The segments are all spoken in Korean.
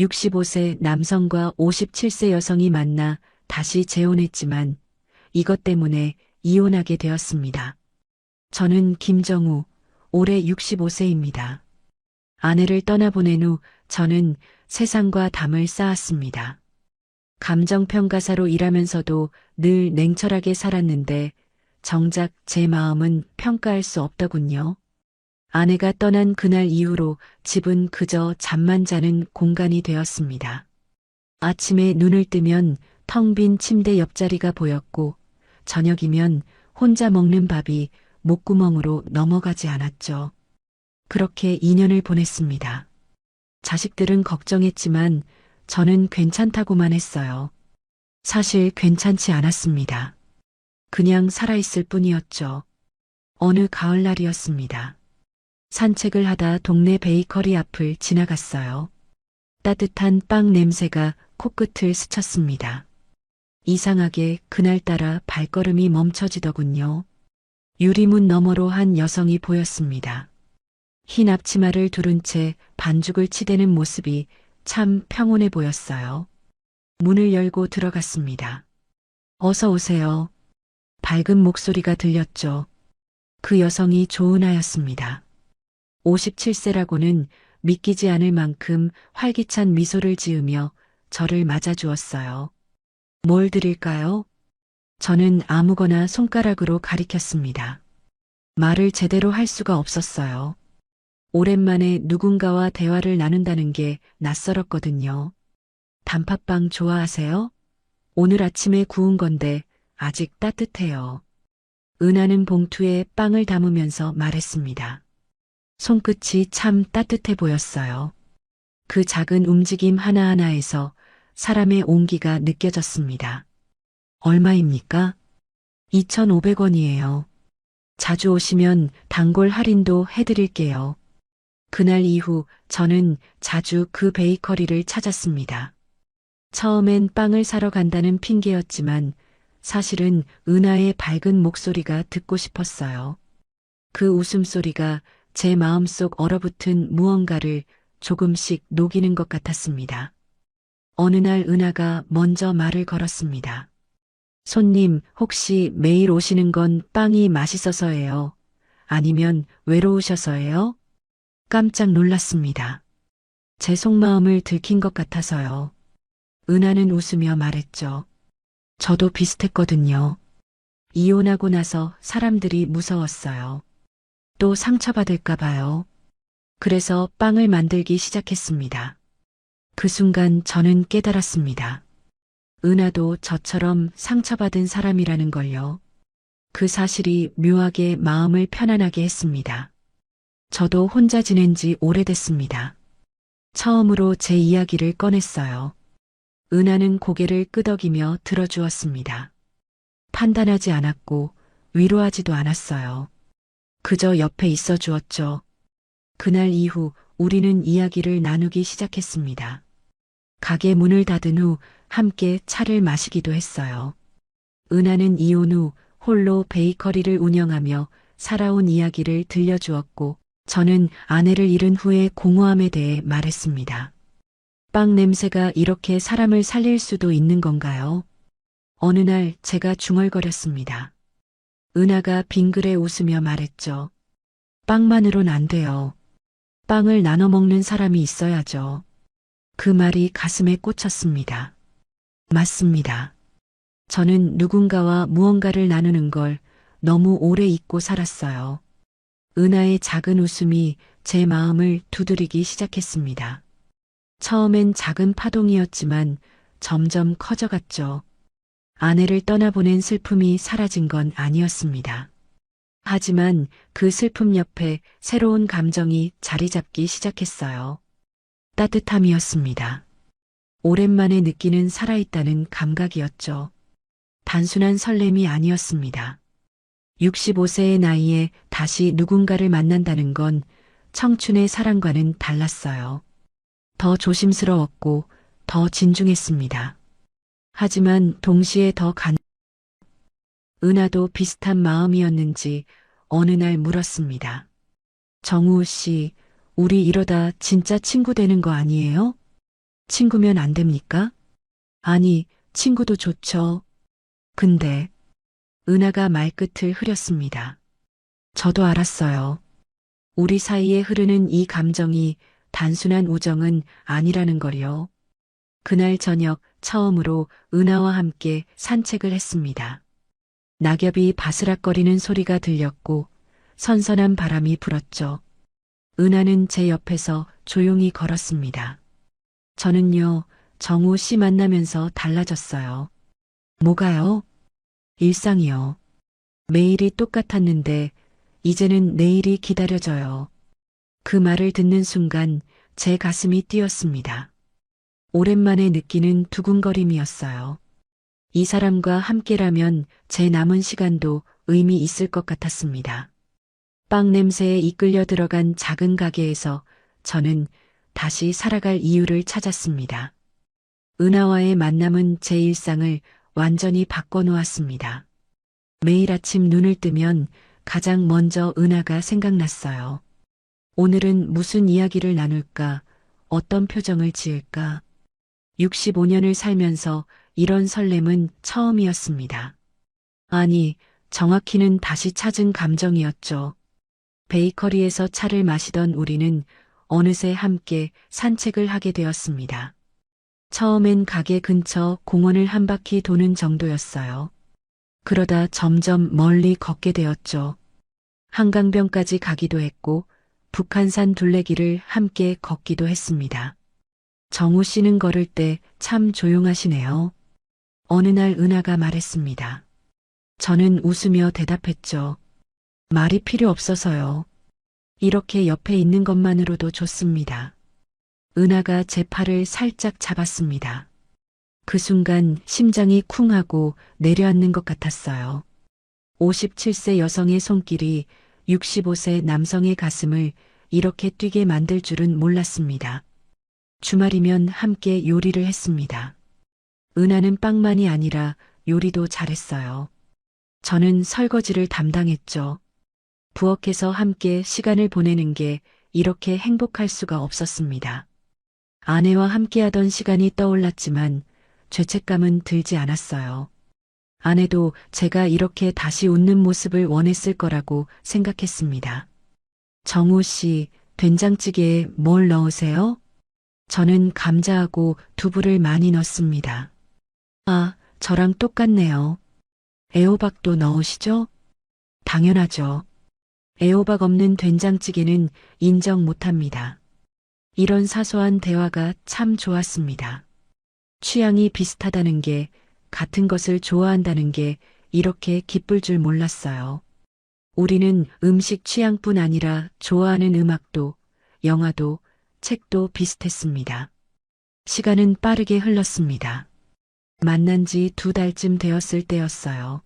65세 남성과 57세 여성이 만나 다시 재혼했지만 이것 때문에 이혼하게 되었습니다. 저는 김정우, 올해 65세입니다. 아내를 떠나보낸 후 저는 세상과 담을 쌓았습니다. 감정평가사로 일하면서도 늘 냉철하게 살았는데 정작 제 마음은 평가할 수 없더군요. 아내가 떠난 그날 이후로 집은 그저 잠만 자는 공간이 되었습니다. 아침에 눈을 뜨면 텅 빈 침대 옆자리가 보였고 저녁이면 혼자 먹는 밥이 목구멍으로 넘어가지 않았죠. 그렇게 2년을 보냈습니다. 자식들은 걱정했지만 저는 괜찮다고만 했어요. 사실 괜찮지 않았습니다. 그냥 살아있을 뿐이었죠. 어느 가을날이었습니다. 산책을 하다 동네 베이커리 앞을 지나갔어요. 따뜻한 빵 냄새가 코끝을 스쳤습니다. 이상하게 그날따라 발걸음이 멈춰지더군요. 유리문 너머로 한 여성이 보였습니다. 흰 앞치마를 두른 채 반죽을 치대는 모습이 참 평온해 보였어요. 문을 열고 들어갔습니다. 어서 오세요. 밝은 목소리가 들렸죠. 그 여성이 조은하였습니다. 57세라고는 믿기지 않을 만큼 활기찬 미소를 지으며 저를 맞아주었어요. 뭘 드릴까요? 저는 아무거나 손가락으로 가리켰습니다. 말을 제대로 할 수가 없었어요. 오랜만에 누군가와 대화를 나눈다는 게 낯설었거든요. 단팥빵 좋아하세요? 오늘 아침에 구운 건데 아직 따뜻해요. 은하는 봉투에 빵을 담으면서 말했습니다. 손끝이 참 따뜻해 보였어요. 그 작은 움직임 하나하나에서 사람의 온기가 느껴졌습니다. 얼마입니까? 2,500원이에요. 자주 오시면 단골 할인도 해드릴게요. 그날 이후 저는 자주 그 베이커리를 찾았습니다. 처음엔 빵을 사러 간다는 핑계였지만 사실은 은하의 밝은 목소리가 듣고 싶었어요. 그 웃음소리가 제 마음속 얼어붙은 무언가를 조금씩 녹이는 것 같았습니다. 어느 날 은하가 먼저 말을 걸었습니다. 손님, 혹시 매일 오시는 건 빵이 맛있어서예요? 아니면 외로우셔서예요? 깜짝 놀랐습니다. 제 속마음을 들킨 것 같아서요. 은하는 웃으며 말했죠. 저도 비슷했거든요. 이혼하고 나서 사람들이 무서웠어요. 또 상처받을까 봐요. 그래서 빵을 만들기 시작했습니다. 그 순간 저는 깨달았습니다. 은하도 저처럼 상처받은 사람이라는 걸요. 그 사실이 묘하게 마음을 편안하게 했습니다. 저도 혼자 지낸 지 오래됐습니다. 처음으로 제 이야기를 꺼냈어요. 은하는 고개를 끄덕이며 들어주었습니다. 판단하지 않았고 위로하지도 않았어요. 그저 옆에 있어 주었죠. 그날 이후 우리는 이야기를 나누기 시작했습니다. 가게 문을 닫은 후 함께 차를 마시기도 했어요. 은하는 이혼 후 홀로 베이커리를 운영하며 살아온 이야기를 들려주었고 저는 아내를 잃은 후의 공허함에 대해 말했습니다. 빵 냄새가 이렇게 사람을 살릴 수도 있는 건가요? 어느 날 제가 중얼거렸습니다. 은하가 빙그레 웃으며 말했죠. 빵만으론 안 돼요. 빵을 나눠 먹는 사람이 있어야죠. 그 말이 가슴에 꽂혔습니다. 맞습니다. 저는 누군가와 무언가를 나누는 걸 너무 오래 잊고 살았어요. 은하의 작은 웃음이 제 마음을 두드리기 시작했습니다. 처음엔 작은 파동이었지만 점점 커져갔죠. 아내를 떠나보낸 슬픔이 사라진 건 아니었습니다. 하지만 그 슬픔 옆에 새로운 감정이 자리 잡기 시작했어요. 따뜻함이었습니다. 오랜만에 느끼는 살아있다는 감각이었죠. 단순한 설렘이 아니었습니다. 65세의 나이에 다시 누군가를 만난다는 건 청춘의 사랑과는 달랐어요. 더 조심스러웠고 더 진중했습니다. 하지만 동시에 더 은하도 비슷한 마음이었는지 어느 날 물었습니다. 정우 씨, 우리 이러다 진짜 친구 되는 거 아니에요? 친구면 안 됩니까? 아니, 친구도 좋죠. 근데, 은하가 말끝을 흐렸습니다. 저도 알았어요. 우리 사이에 흐르는 이 감정이 단순한 우정은 아니라는 걸요. 그날 저녁 처음으로 은하와 함께 산책을 했습니다. 낙엽이 바스락거리는 소리가 들렸고 선선한 바람이 불었죠. 은하는 제 옆에서 조용히 걸었습니다. 저는요, 정우 씨 만나면서 달라졌어요. 뭐가요? 일상이요. 매일이 똑같았는데 이제는 내일이 기다려져요. 그 말을 듣는 순간 제 가슴이 뛰었습니다. 오랜만에 느끼는 두근거림이었어요. 이 사람과 함께라면 제 남은 시간도 의미 있을 것 같았습니다. 빵 냄새에 이끌려 들어간 작은 가게에서 저는 다시 살아갈 이유를 찾았습니다. 은하와의 만남은 제 일상을 완전히 바꿔놓았습니다. 매일 아침 눈을 뜨면 가장 먼저 은하가 생각났어요. 오늘은 무슨 이야기를 나눌까? 어떤 표정을 지을까? 65년을 살면서 이런 설렘은 처음이었습니다. 아니, 정확히는 다시 찾은 감정이었죠. 베이커리에서 차를 마시던 우리는 어느새 함께 산책을 하게 되었습니다. 처음엔 가게 근처 공원을 한 바퀴 도는 정도였어요. 그러다 점점 멀리 걷게 되었죠. 한강변까지 가기도 했고 북한산 둘레길을 함께 걷기도 했습니다. 정우 씨는 걸을 때 참 조용하시네요. 어느 날 은하가 말했습니다. 저는 웃으며 대답했죠. 말이 필요 없어서요. 이렇게 옆에 있는 것만으로도 좋습니다. 은하가 제 팔을 살짝 잡았습니다. 그 순간 심장이 쿵하고 내려앉는 것 같았어요. 57세 여성의 손길이 65세 남성의 가슴을 이렇게 뛰게 만들 줄은 몰랐습니다. 주말이면 함께 요리를 했습니다. 은하는 빵만이 아니라 요리도 잘했어요. 저는 설거지를 담당했죠. 부엌에서 함께 시간을 보내는 게 이렇게 행복할 수가 없었습니다. 아내와 함께하던 시간이 떠올랐지만 죄책감은 들지 않았어요. 아내도 제가 이렇게 다시 웃는 모습을 원했을 거라고 생각했습니다. 정우 씨, 된장찌개에 뭘 넣으세요? 저는 감자하고 두부를 많이 넣습니다. 아, 저랑 똑같네요. 애호박도 넣으시죠? 당연하죠. 애호박 없는 된장찌개는 인정 못합니다. 이런 사소한 대화가 참 좋았습니다. 취향이 비슷하다는 게, 같은 것을 좋아한다는 게 이렇게 기쁠 줄 몰랐어요. 우리는 음식 취향뿐 아니라 좋아하는 음악도, 영화도, 책도 비슷했습니다. 시간은 빠르게 흘렀습니다. 만난 지 2달쯤 되었을 때였어요.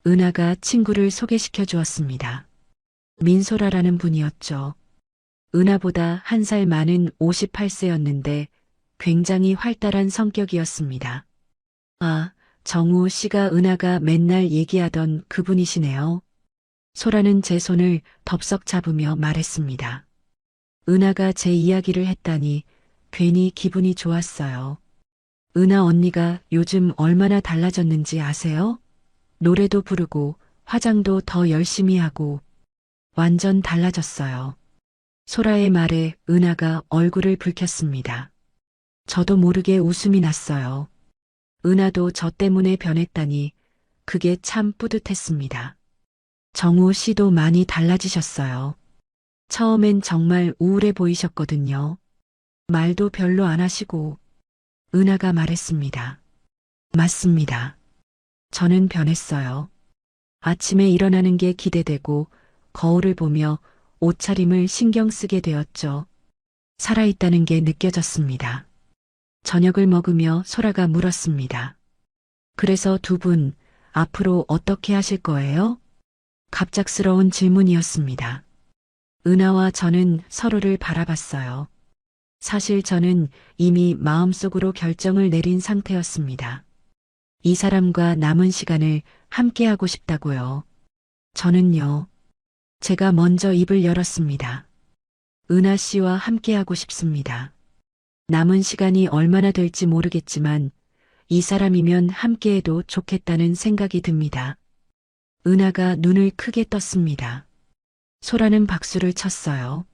은하가 친구를 소개시켜 주었습니다. 민소라라는 분이었죠. 은하보다 1살 많은 58세였는데 굉장히 활달한 성격이었습니다. 아, 정우 씨가 은하가 맨날 얘기하던 그분이시네요. 소라는 제 손을 덥석 잡으며 말했습니다. 은하가 제 이야기를 했다니 괜히 기분이 좋았어요. 은하 언니가 요즘 얼마나 달라졌는지 아세요? 노래도 부르고 화장도 더 열심히 하고 완전 달라졌어요. 소라의 말에 은하가 얼굴을 붉혔습니다. 저도 모르게 웃음이 났어요. 은하도 저 때문에 변했다니 그게 참 뿌듯했습니다. 정우 씨도 많이 달라지셨어요. 처음엔 정말 우울해 보이셨거든요. 말도 별로 안 하시고. 은하가 말했습니다. 맞습니다. 저는 변했어요. 아침에 일어나는 게 기대되고 거울을 보며 옷차림을 신경 쓰게 되었죠. 살아있다는 게 느껴졌습니다. 저녁을 먹으며 소라가 물었습니다. 그래서 두 분 앞으로 어떻게 하실 거예요? 갑작스러운 질문이었습니다. 은하와 저는 서로를 바라봤어요. 사실 저는 이미 마음속으로 결정을 내린 상태였습니다. 이 사람과 남은 시간을 함께하고 싶다고요. 저는요. 제가 먼저 입을 열었습니다. 은하 씨와 함께하고 싶습니다. 남은 시간이 얼마나 될지 모르겠지만 이 사람이면 함께해도 좋겠다는 생각이 듭니다. 은하가 눈을 크게 떴습니다. 소라는 박수를 쳤어요.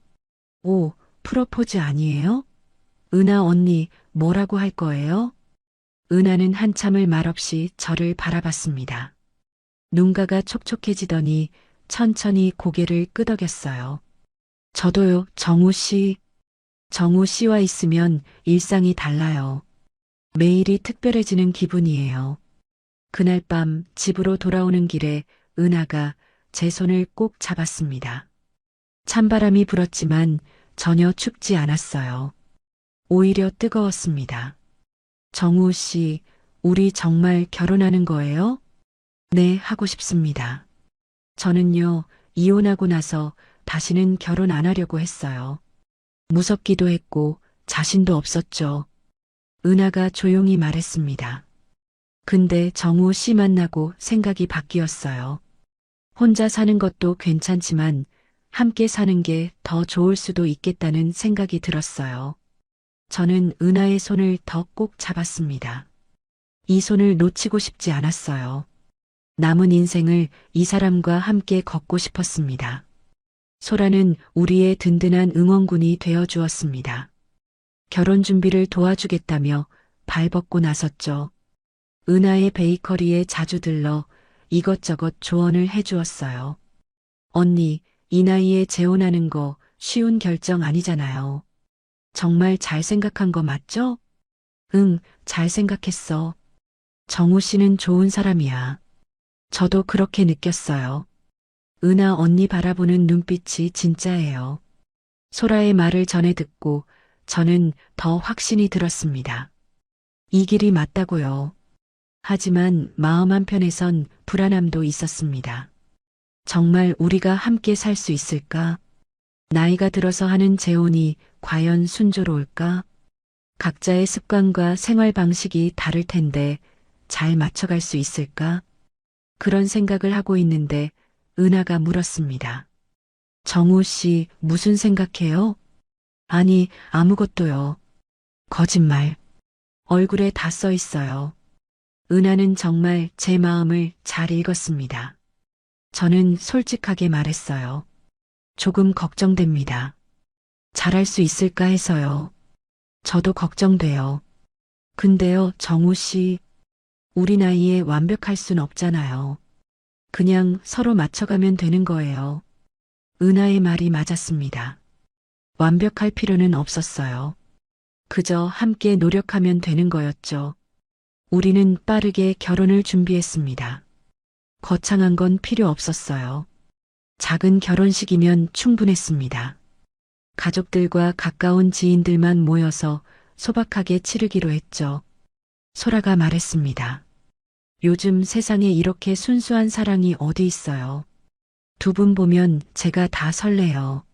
오, 프로포즈 아니에요? 은하 언니, 뭐라고 할 거예요? 은하는 한참을 말없이 저를 바라봤습니다. 눈가가 촉촉해지더니 천천히 고개를 끄덕였어요. 저도요, 정우 씨. 정우 씨와 있으면 일상이 달라요. 매일이 특별해지는 기분이에요. 그날 밤 집으로 돌아오는 길에 은하가 제 손을 꼭 잡았습니다. 찬바람이 불었지만 전혀 춥지 않았어요. 오히려 뜨거웠습니다. 정우 씨, 우리 정말 결혼하는 거예요? 네, 하고 싶습니다. 저는요, 이혼하고 나서 다시는 결혼 안 하려고 했어요. 무섭기도 했고 자신도 없었죠. 은하가 조용히 말했습니다. 근데 정우 씨 만나고 생각이 바뀌었어요. 혼자 사는 것도 괜찮지만 함께 사는 게 더 좋을 수도 있겠다는 생각이 들었어요. 저는 은하의 손을 더 꼭 잡았습니다. 이 손을 놓치고 싶지 않았어요. 남은 인생을 이 사람과 함께 걷고 싶었습니다. 소라는 우리의 든든한 응원군이 되어 주었습니다. 결혼 준비를 도와주겠다며 발벗고 나섰죠. 은하의 베이커리에 자주 들러 이것저것 조언을 해주었어요. 언니, 이 나이에 재혼하는 거 쉬운 결정 아니잖아요. 정말 잘 생각한 거 맞죠? 응, 잘 생각했어. 정우 씨는 좋은 사람이야. 저도 그렇게 느꼈어요. 은하 언니 바라보는 눈빛이 진짜예요. 소라의 말을 전해 듣고 저는 더 확신이 들었습니다. 이 길이 맞다고요. 하지만 마음 한편에선 불안함도 있었습니다. 정말 우리가 함께 살 수 있을까? 나이가 들어서 하는 재혼이 과연 순조로울까? 각자의 습관과 생활 방식이 다를 텐데 잘 맞춰갈 수 있을까? 그런 생각을 하고 있는데 은하가 물었습니다. 정우 씨, 무슨 생각해요? 아니, 아무것도요. 거짓말. 얼굴에 다 써 있어요. 은하는 정말 제 마음을 잘 읽었습니다. 저는 솔직하게 말했어요. 조금 걱정됩니다. 잘할 수 있을까 해서요. 저도 걱정돼요. 근데요, 정우 씨, 우리 나이에 완벽할 순 없잖아요. 그냥 서로 맞춰가면 되는 거예요. 은하의 말이 맞았습니다. 완벽할 필요는 없었어요. 그저 함께 노력하면 되는 거였죠. 우리는 빠르게 결혼을 준비했습니다. 거창한 건 필요 없었어요. 작은 결혼식이면 충분했습니다. 가족들과 가까운 지인들만 모여서 소박하게 치르기로 했죠. 소라가 말했습니다. 요즘 세상에 이렇게 순수한 사랑이 어디 있어요. 두 분 보면 제가 다 설레요.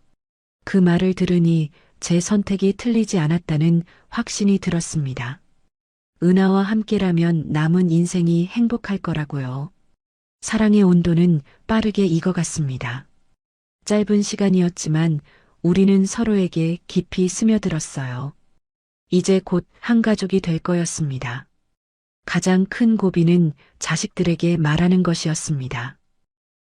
그 말을 들으니 제 선택이 틀리지 않았다는 확신이 들었습니다. 은하와 함께라면 남은 인생이 행복할 거라고요. 사랑의 온도는 빠르게 익어갔습니다. 짧은 시간이었지만 우리는 서로에게 깊이 스며들었어요. 이제 곧 한 가족이 될 거였습니다. 가장 큰 고비는 자식들에게 말하는 것이었습니다.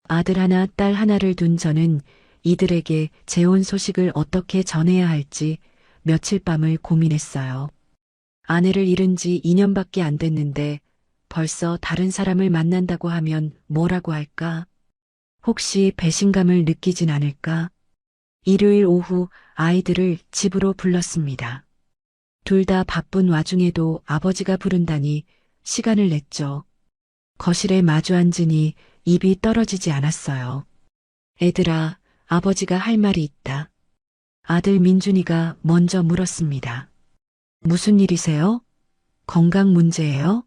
아들 하나, 딸 하나를 둔 저는 이들에게 재혼 소식을 어떻게 전해야 할지 며칠 밤을 고민했어요. 아내를 잃은 지 2년밖에 안 됐는데 벌써 다른 사람을 만난다고 하면 뭐라고 할까? 혹시 배신감을 느끼진 않을까? 일요일 오후 아이들을 집으로 불렀습니다. 둘 다 바쁜 와중에도 아버지가 부른다니 시간을 냈죠. 거실에 마주 앉으니 입이 떨어지지 않았어요. 애들아, 아버지가 할 말이 있다. 아들 민준이가 먼저 물었습니다. 무슨 일이세요? 건강 문제예요?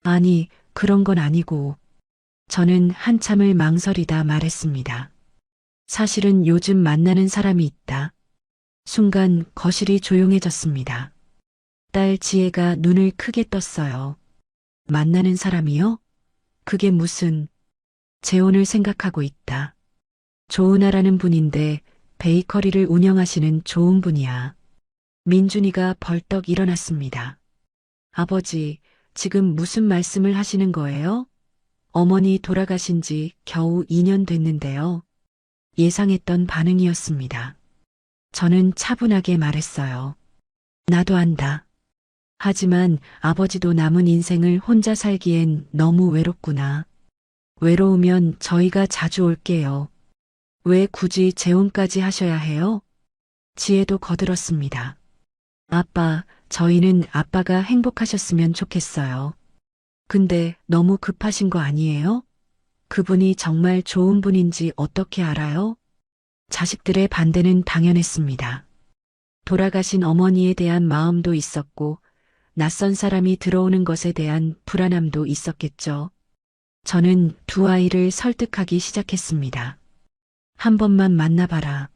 아니, 그런 건 아니고. 저는 한참을 망설이다 말했습니다. 사실은 요즘 만나는 사람이 있다. 순간 거실이 조용해졌습니다. 딸 지혜가 눈을 크게 떴어요. 만나는 사람이요? 그게 무슨... 재혼을 생각하고 있다. 조은아라는 분인데 베이커리를 운영하시는 좋은 분이야. 민준이가 벌떡 일어났습니다. 아버지, 지금 무슨 말씀을 하시는 거예요? 어머니 돌아가신 지 겨우 2년 됐는데요. 예상했던 반응이었습니다. 저는 차분하게 말했어요. 나도 안다. 하지만 아버지도 남은 인생을 혼자 살기엔 너무 외롭구나. 외로우면 저희가 자주 올게요. 왜 굳이 재혼까지 하셔야 해요? 지혜도 거들었습니다. 아빠, 저희는 아빠가 행복하셨으면 좋겠어요. 근데 너무 급하신 거 아니에요? 그분이 정말 좋은 분인지 어떻게 알아요? 자식들의 반대는 당연했습니다. 돌아가신 어머니에 대한 마음도 있었고, 낯선 사람이 들어오는 것에 대한 불안함도 있었겠죠. 저는 두 아이를 설득하기 시작했습니다. 한 번만 만나봐라.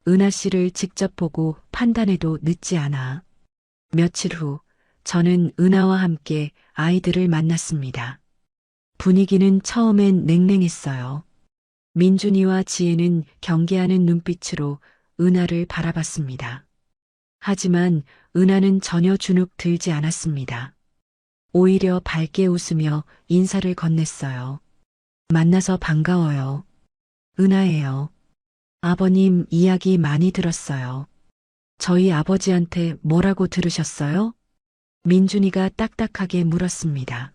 은하 씨를 직접 보고 판단해도 늦지 않아. 며칠 후, 저는 은하와 함께 아이들을 만났습니다. 분위기는 처음엔 냉랭했어요. 민준이와 지혜는 경계하는 눈빛으로 은하를 바라봤습니다. 하지만 은하는 전혀 주눅 들지 않았습니다. 오히려 밝게 웃으며 인사를 건넸어요. 만나서 반가워요. 은하예요. 아버님 이야기 많이 들었어요. 저희 아버지한테 뭐라고 들으셨어요? 민준이가 딱딱하게 물었습니다.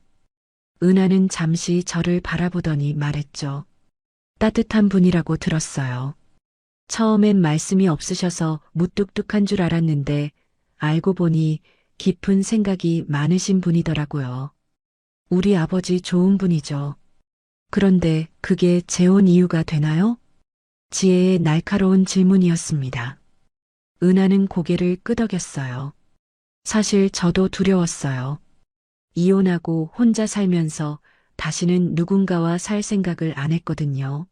은하는 잠시 저를 바라보더니 말했죠. 따뜻한 분이라고 들었어요. 처음엔 말씀이 없으셔서 무뚝뚝한 줄 알았는데 알고 보니 깊은 생각이 많으신 분이더라고요. 우리 아버지 좋은 분이죠. 그런데 그게 재혼 이유가 되나요? 지혜의 날카로운 질문이었습니다. 은하는 고개를 끄덕였어요. 사실 저도 두려웠어요. 이혼하고 혼자 살면서 다시는 누군가와 살 생각을 안 했거든요.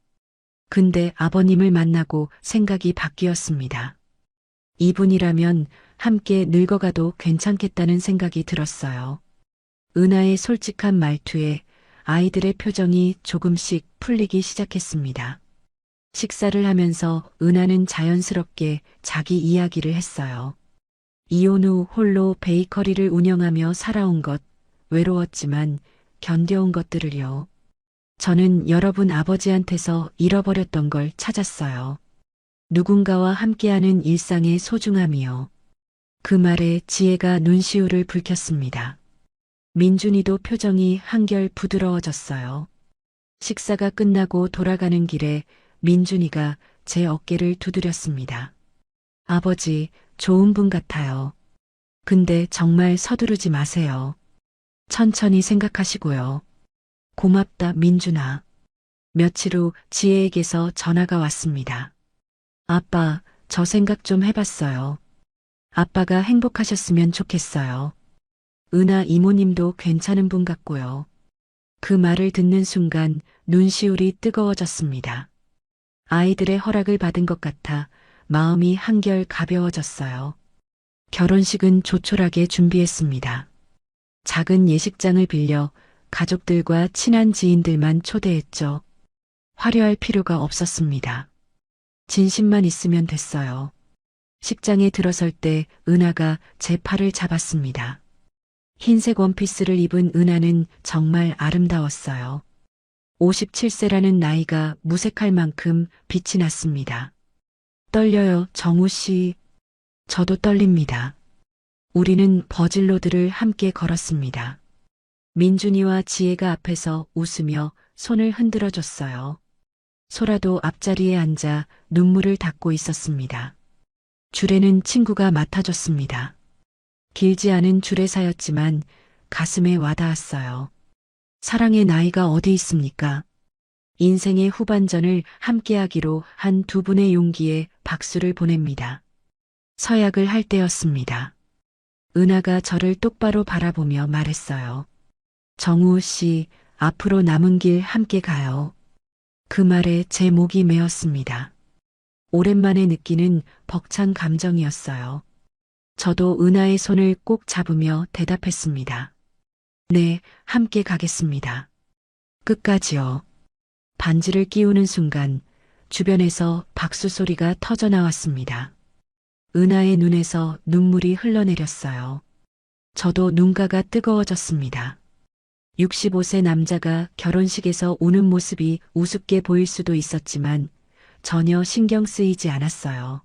근데 아버님을 만나고 생각이 바뀌었습니다. 이분이라면 함께 늙어가도 괜찮겠다는 생각이 들었어요. 은하의 솔직한 말투에 아이들의 표정이 조금씩 풀리기 시작했습니다. 식사를 하면서 은하는 자연스럽게 자기 이야기를 했어요. 이혼 후 홀로 베이커리를 운영하며 살아온 것, 외로웠지만 견뎌온 것들을요. 저는 여러분 아버지한테서 잃어버렸던 걸 찾았어요. 누군가와 함께하는 일상의 소중함이요. 그 말에 지혜가 눈시울을 붉혔습니다. 민준이도 표정이 한결 부드러워졌어요. 식사가 끝나고 돌아가는 길에 민준이가 제 어깨를 두드렸습니다. 아버지, 좋은 분 같아요. 근데 정말 서두르지 마세요. 천천히 생각하시고요. 고맙다, 민준아. 며칠 후 지혜에게서 전화가 왔습니다. 아빠, 저 생각 좀 해봤어요. 아빠가 행복하셨으면 좋겠어요. 은하 이모님도 괜찮은 분 같고요. 그 말을 듣는 순간 눈시울이 뜨거워졌습니다. 아이들의 허락을 받은 것 같아 마음이 한결 가벼워졌어요. 결혼식은 조촐하게 준비했습니다. 작은 예식장을 빌려 가족들과 친한 지인들만 초대했죠. 화려할 필요가 없었습니다. 진심만 있으면 됐어요. 식장에 들어설 때 은하가 제 팔을 잡았습니다. 흰색 원피스를 입은 은하는 정말 아름다웠어요. 57세라는 나이가 무색할 만큼 빛이 났습니다. 떨려요, 정우 씨. 저도 떨립니다. 우리는 버질로드를 함께 걸었습니다. 민준이와 지혜가 앞에서 웃으며 손을 흔들어 줬어요. 소라도 앞자리에 앉아 눈물을 닦고 있었습니다. 주례는 친구가 맡아줬습니다. 길지 않은 주례사였지만 가슴에 와닿았어요. 사랑의 나이가 어디 있습니까? 인생의 후반전을 함께하기로 한 두 분의 용기에 박수를 보냅니다. 서약을 할 때였습니다. 은하가 저를 똑바로 바라보며 말했어요. 정우 씨, 앞으로 남은 길 함께 가요. 그 말에 제 목이 메었습니다. 오랜만에 느끼는 벅찬 감정이었어요. 저도 은하의 손을 꼭 잡으며 대답했습니다. 네, 함께 가겠습니다. 끝까지요. 반지를 끼우는 순간 주변에서 박수 소리가 터져 나왔습니다. 은하의 눈에서 눈물이 흘러내렸어요. 저도 눈가가 뜨거워졌습니다. 65세 남자가 결혼식에서 우는 모습이 우습게 보일 수도 있었지만 전혀 신경 쓰이지 않았어요.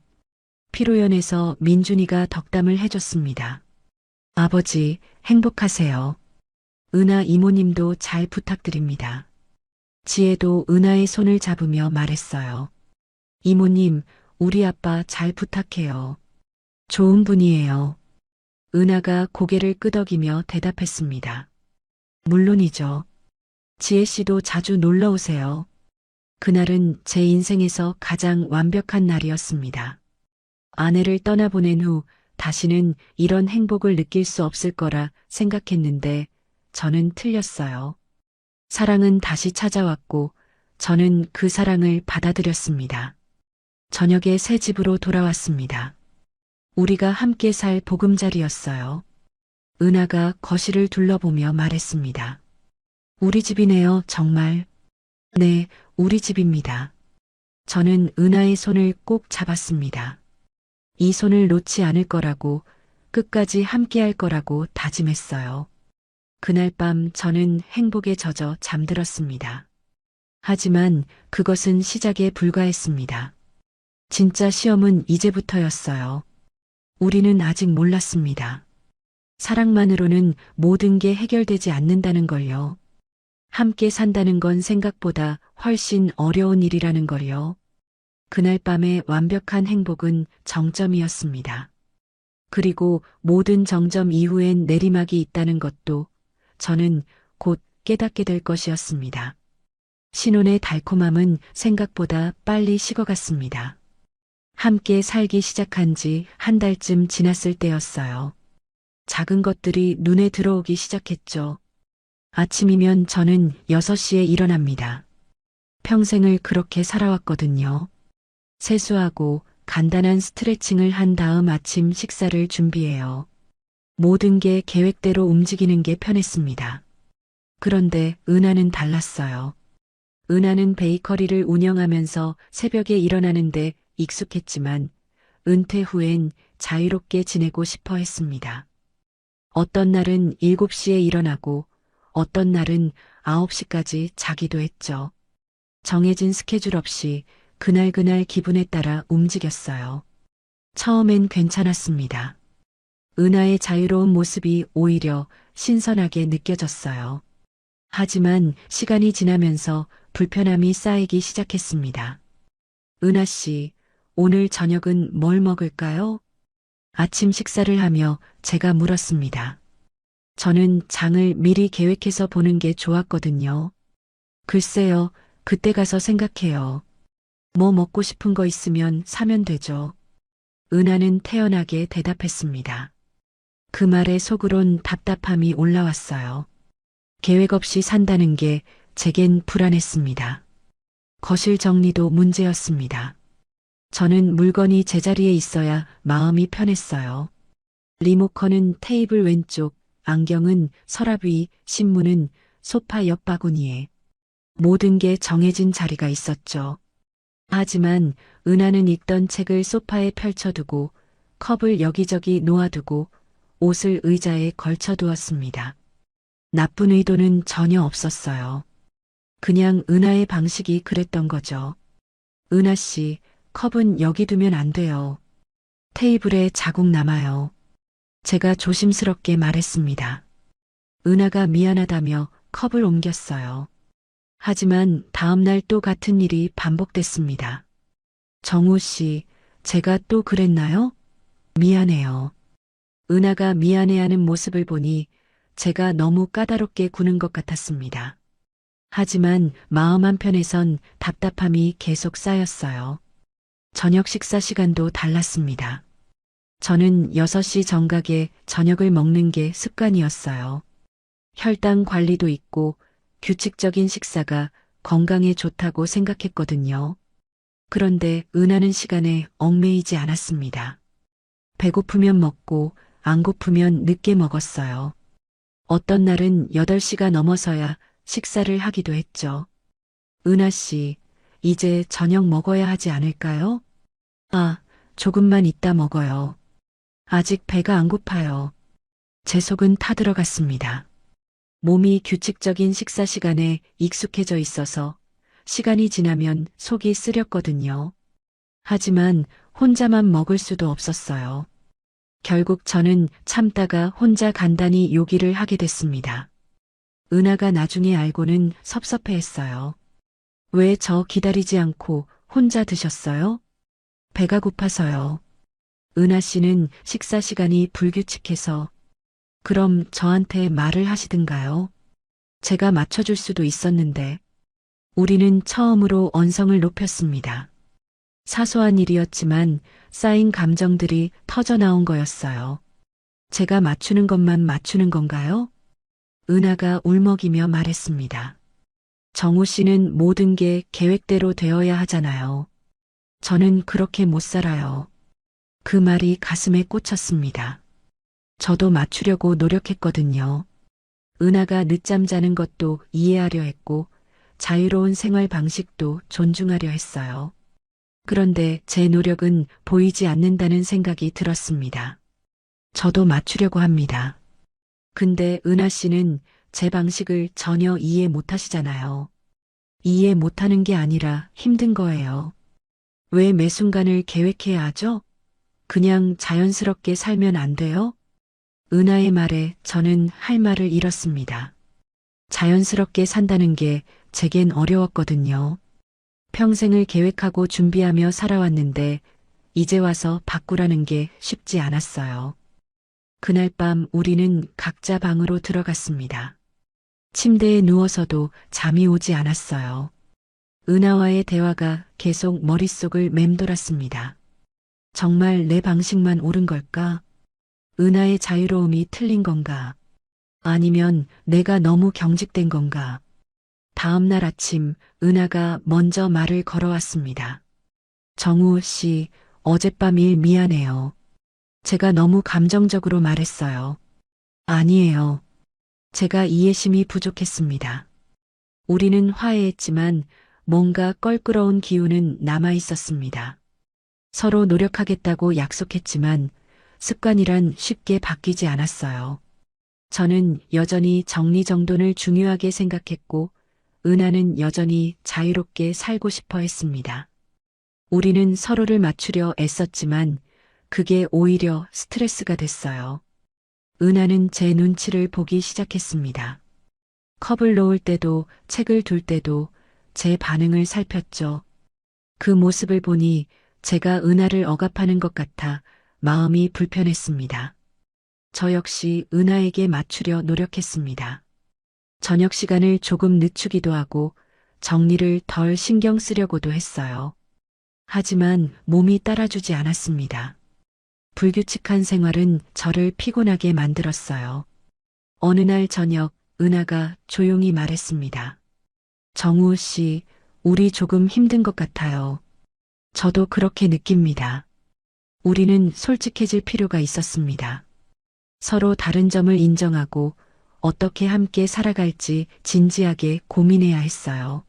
피로연에서 민준이가 덕담을 해줬습니다. 아버지, 행복하세요. 은하 이모님도 잘 부탁드립니다. 지혜도 은하의 손을 잡으며 말했어요. 이모님, 우리 아빠 잘 부탁해요. 좋은 분이에요. 은하가 고개를 끄덕이며 대답했습니다. 물론이죠. 지혜 씨도 자주 놀러 오세요. 그날은 제 인생에서 가장 완벽한 날이었습니다. 아내를 떠나보낸 후 다시는 이런 행복을 느낄 수 없을 거라 생각했는데 저는 틀렸어요. 사랑은 다시 찾아왔고 저는 그 사랑을 받아들였습니다. 저녁에 새 집으로 돌아왔습니다. 우리가 함께 살 보금자리였어요. 은하가 거실을 둘러보며 말했습니다. 우리 집이네요, 정말. 네, 우리 집입니다. 저는 은하의 손을 꼭 잡았습니다. 이 손을 놓지 않을 거라고, 끝까지 함께 할 거라고 다짐했어요. 그날 밤 저는 행복에 젖어 잠들었습니다. 하지만 그것은 시작에 불과했습니다. 진짜 시험은 이제부터였어요. 우리는 아직 몰랐습니다. 사랑만으로는 모든 게 해결되지 않는다는 걸요. 함께 산다는 건 생각보다 훨씬 어려운 일이라는 걸요. 그날 밤의 완벽한 행복은 정점이었습니다. 그리고 모든 정점 이후엔 내리막이 있다는 것도 저는 곧 깨닫게 될 것이었습니다. 신혼의 달콤함은 생각보다 빨리 식어갔습니다. 함께 살기 시작한 지 한 달쯤 지났을 때였어요. 작은 것들이 눈에 들어오기 시작했죠. 아침이면 저는 6시에 일어납니다. 평생을 그렇게 살아왔거든요. 세수하고 간단한 스트레칭을 한 다음 아침 식사를 준비해요. 모든 게 계획대로 움직이는 게 편했습니다. 그런데 은하는 달랐어요. 은하는 베이커리를 운영하면서 새벽에 일어나는데 익숙했지만 은퇴 후엔 자유롭게 지내고 싶어 했습니다. 어떤 날은 7시에 일어나고 어떤 날은 9시까지 자기도 했죠. 정해진 스케줄 없이 그날 기분에 따라 움직였어요. 처음엔 괜찮았습니다. 은하의 자유로운 모습이 오히려 신선하게 느껴졌어요. 하지만 시간이 지나면서 불편함이 쌓이기 시작했습니다. 은하 씨, 오늘 저녁은 뭘 먹을까요? 아침 식사를 하며 제가 물었습니다. 저는 장을 미리 계획해서 보는 게 좋았거든요. 글쎄요, 그때 가서 생각해요. 뭐 먹고 싶은 거 있으면 사면 되죠. 은하는 태연하게 대답했습니다. 그 말에 속으론 답답함이 올라왔어요. 계획 없이 산다는 게 제겐 불안했습니다. 거실 정리도 문제였습니다. 저는 물건이 제자리에 있어야 마음이 편했어요. 리모컨은 테이블 왼쪽, 안경은 서랍 위, 신문은 소파 옆 바구니에. 모든 게 정해진 자리가 있었죠. 하지만 은하는 읽던 책을 소파에 펼쳐두고 컵을 여기저기 놓아두고 옷을 의자에 걸쳐두었습니다. 나쁜 의도는 전혀 없었어요. 그냥 은하의 방식이 그랬던 거죠. 은하 씨, 컵은 여기 두면 안 돼요. 테이블에 자국 남아요. 제가 조심스럽게 말했습니다. 은하가 미안하다며 컵을 옮겼어요. 하지만 다음날 또 같은 일이 반복됐습니다. 정우 씨, 제가 또 그랬나요? 미안해요. 은하가 미안해하는 모습을 보니 제가 너무 까다롭게 구는 것 같았습니다. 하지만 마음 한편에선 답답함이 계속 쌓였어요. 저녁 식사 시간도 달랐습니다. 저는 6시 정각에 저녁을 먹는 게 습관이었어요. 혈당 관리도 있고 규칙적인 식사가 건강에 좋다고 생각했거든요. 그런데 은하는 시간에 얽매이지 않았습니다. 배고프면 먹고 안 고프면 늦게 먹었어요. 어떤 날은 8시가 넘어서야 식사를 하기도 했죠. 은하 씨, 이제 저녁 먹어야 하지 않을까요? 아, 조금만 이따 먹어요. 아직 배가 안 고파요. 제 속은 타들어갔습니다. 몸이 규칙적인 식사 시간에 익숙해져 있어서 시간이 지나면 속이 쓰렸거든요. 하지만 혼자만 먹을 수도 없었어요. 결국 저는 참다가 혼자 간단히 요기를 하게 됐습니다. 은하가 나중에 알고는 섭섭해했어요. 왜 저 기다리지 않고 혼자 드셨어요? 배가 고파서요. 은하 씨는 식사 시간이 불규칙해서 그럼 저한테 말을 하시든가요? 제가 맞춰줄 수도 있었는데 우리는 처음으로 언성을 높였습니다. 사소한 일이었지만 쌓인 감정들이 터져나온 거였어요. 제가 맞추는 것만 맞추는 건가요? 은하가 울먹이며 말했습니다. 정우 씨는 모든 게 계획대로 되어야 하잖아요. 저는 그렇게 못 살아요. 그 말이 가슴에 꽂혔습니다. 저도 맞추려고 노력했거든요. 은하가 늦잠 자는 것도 이해하려 했고 자유로운 생활 방식도 존중하려 했어요. 그런데 제 노력은 보이지 않는다는 생각이 들었습니다. 저도 맞추려고 합니다. 근데 은하 씨는 제 방식을 전혀 이해 못 하시잖아요. 이해 못하는 게 아니라 힘든 거예요. 왜 매 순간을 계획해야 하죠? 그냥 자연스럽게 살면 안 돼요? 은하의 말에 저는 할 말을 잃었습니다. 자연스럽게 산다는 게 제겐 어려웠거든요. 평생을 계획하고 준비하며 살아왔는데 이제 와서 바꾸라는 게 쉽지 않았어요. 그날 밤 우리는 각자 방으로 들어갔습니다. 침대에 누워서도 잠이 오지 않았어요. 은하와의 대화가 계속 머릿속을 맴돌았습니다. 정말 내 방식만 옳은 걸까? 은하의 자유로움이 틀린 건가? 아니면 내가 너무 경직된 건가? 다음 날 아침 은하가 먼저 말을 걸어왔습니다. 정우 씨, 어젯밤 일 미안해요. 제가 너무 감정적으로 말했어요. 아니에요. 제가 이해심이 부족했습니다. 우리는 화해했지만 뭔가 껄끄러운 기운은 남아 있었습니다. 서로 노력하겠다고 약속했지만 습관이란 쉽게 바뀌지 않았어요. 저는 여전히 정리정돈을 중요하게 생각했고 은하는 여전히 자유롭게 살고 싶어 했습니다. 우리는 서로를 맞추려 애썼지만 그게 오히려 스트레스가 됐어요. 은하는 제 눈치를 보기 시작했습니다. 컵을 놓을 때도 책을 둘 때도 제 반응을 살폈죠. 그 모습을 보니 제가 은하를 억압하는 것 같아 마음이 불편했습니다. 저 역시 은하에게 맞추려 노력했습니다. 저녁 시간을 조금 늦추기도 하고 정리를 덜 신경 쓰려고도 했어요. 하지만 몸이 따라주지 않았습니다. 불규칙한 생활은 저를 피곤하게 만들었어요. 어느 날 저녁 은하가 조용히 말했습니다. 정우 씨, 우리 조금 힘든 것 같아요. 저도 그렇게 느낍니다. 우리는 솔직해질 필요가 있었습니다. 서로 다른 점을 인정하고 어떻게 함께 살아갈지 진지하게 고민해야 했어요.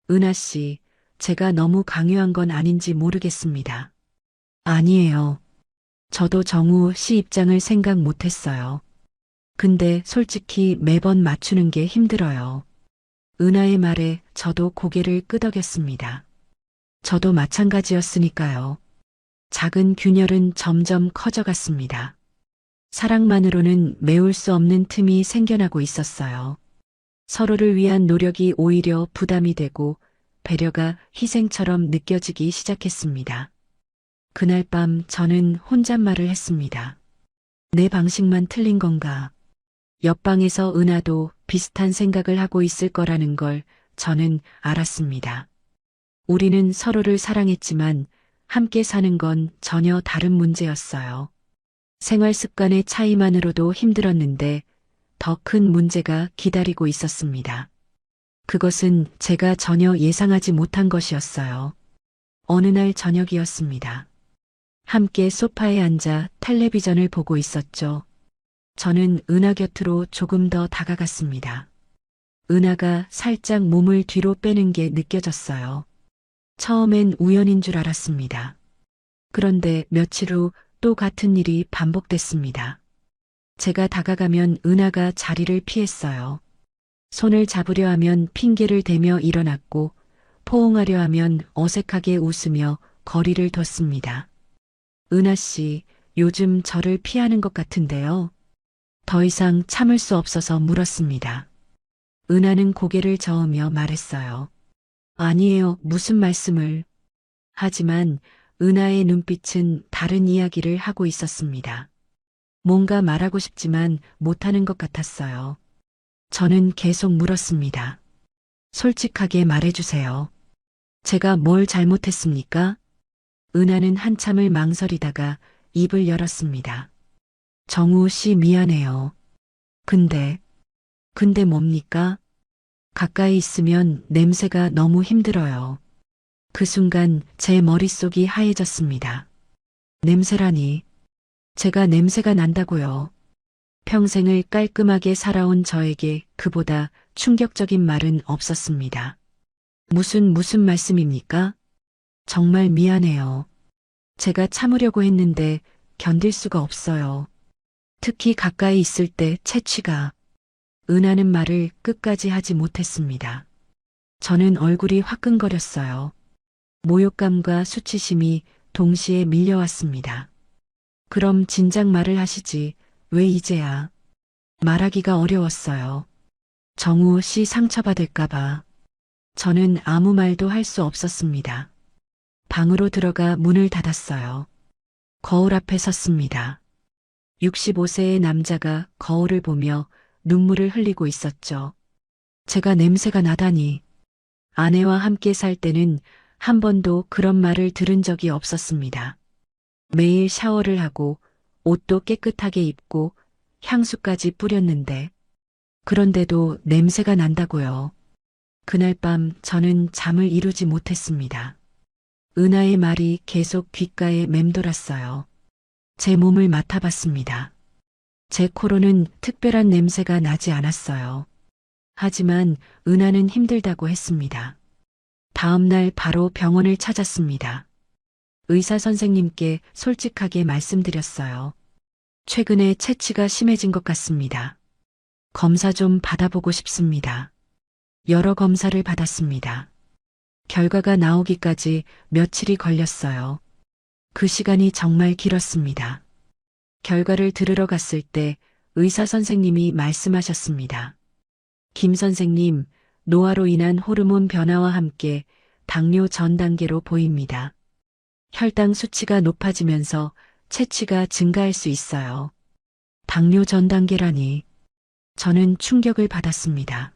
은하 씨, 제가 너무 강요한 건 아닌지 모르겠습니다. 아니에요. 저도 정우 씨 입장을 생각 못 했어요. 근데 솔직히 매번 맞추는 게 힘들어요. 은하의 말에 저도 고개를 끄덕였습니다. 저도 마찬가지였으니까요. 작은 균열은 점점 커져갔습니다. 사랑만으로는 메울 수 없는 틈이 생겨나고 있었어요. 서로를 위한 노력이 오히려 부담이 되고 배려가 희생처럼 느껴지기 시작했습니다. 그날 밤 저는 혼잣말을 했습니다. 내 방식만 틀린 건가? 옆방에서 은하도 비슷한 생각을 하고 있을 거라는 걸 저는 알았습니다. 우리는 서로를 사랑했지만 함께 사는 건 전혀 다른 문제였어요. 생활 습관의 차이만으로도 힘들었는데 더 큰 문제가 기다리고 있었습니다. 그것은 제가 전혀 예상하지 못한 것이었어요. 어느 날 저녁이었습니다. 함께 소파에 앉아 텔레비전을 보고 있었죠. 저는 은하 곁으로 조금 더 다가갔습니다. 은하가 살짝 몸을 뒤로 빼는 게 느껴졌어요. 처음엔 우연인 줄 알았습니다. 그런데 며칠 후 또 같은 일이 반복됐습니다. 제가 다가가면 은하가 자리를 피했어요. 손을 잡으려 하면 핑계를 대며 일어났고 포옹하려 하면 어색하게 웃으며 거리를 뒀습니다. 은하 씨, 요즘 저를 피하는 것 같은데요. 더 이상 참을 수 없어서 물었습니다. 은하는 고개를 저으며 말했어요. 아니에요, 무슨 말씀을. 하지만 은하의 눈빛은 다른 이야기를 하고 있었습니다. 뭔가 말하고 싶지만 못하는 것 같았어요. 저는 계속 물었습니다. 솔직하게 말해주세요. 제가 뭘 잘못했습니까? 은하는 한참을 망설이다가 입을 열었습니다. 정우 씨 미안해요. 근데 뭡니까? 가까이 있으면 냄새가 너무 힘들어요. 그 순간 제 머릿속이 하얘졌습니다. 냄새라니. 제가 냄새가 난다고요. 평생을 깔끔하게 살아온 저에게 그보다 충격적인 말은 없었습니다. 무슨 말씀입니까? 정말 미안해요. 제가 참으려고 했는데 견딜 수가 없어요. 특히 가까이 있을 때 채취가. 은하는 말을 끝까지 하지 못했습니다. 저는 얼굴이 화끈거렸어요. 모욕감과 수치심이 동시에 밀려왔습니다. 그럼 진작 말을 하시지. 왜 이제야? 말하기가 어려웠어요. 정우 씨 상처받을까봐. 저는 아무 말도 할 수 없었습니다. 방으로 들어가 문을 닫았어요. 거울 앞에 섰습니다. 65세의 남자가 거울을 보며 눈물을 흘리고 있었죠. 제가 냄새가 나다니. 아내와 함께 살 때는 한 번도 그런 말을 들은 적이 없었습니다. 매일 샤워를 하고 옷도 깨끗하게 입고 향수까지 뿌렸는데 그런데도 냄새가 난다고요. 그날 밤 저는 잠을 이루지 못했습니다. 은하의 말이 계속 귓가에 맴돌았어요. 제 몸을 맡아봤습니다. 제 코로는 특별한 냄새가 나지 않았어요. 하지만 은하는 힘들다고 했습니다. 다음 날 바로 병원을 찾았습니다. 의사 선생님께 솔직하게 말씀드렸어요. 최근에 체취가 심해진 것 같습니다. 검사 좀 받아보고 싶습니다. 여러 검사를 받았습니다. 결과가 나오기까지 며칠이 걸렸어요. 그 시간이 정말 길었습니다. 결과를 들으러 갔을 때 의사 선생님이 말씀하셨습니다. 김 선생님, 노화로 인한 호르몬 변화와 함께 당뇨 전 단계로 보입니다. 혈당 수치가 높아지면서 체취가 증가할 수 있어요. 당뇨 전 단계라니. 저는 충격을 받았습니다.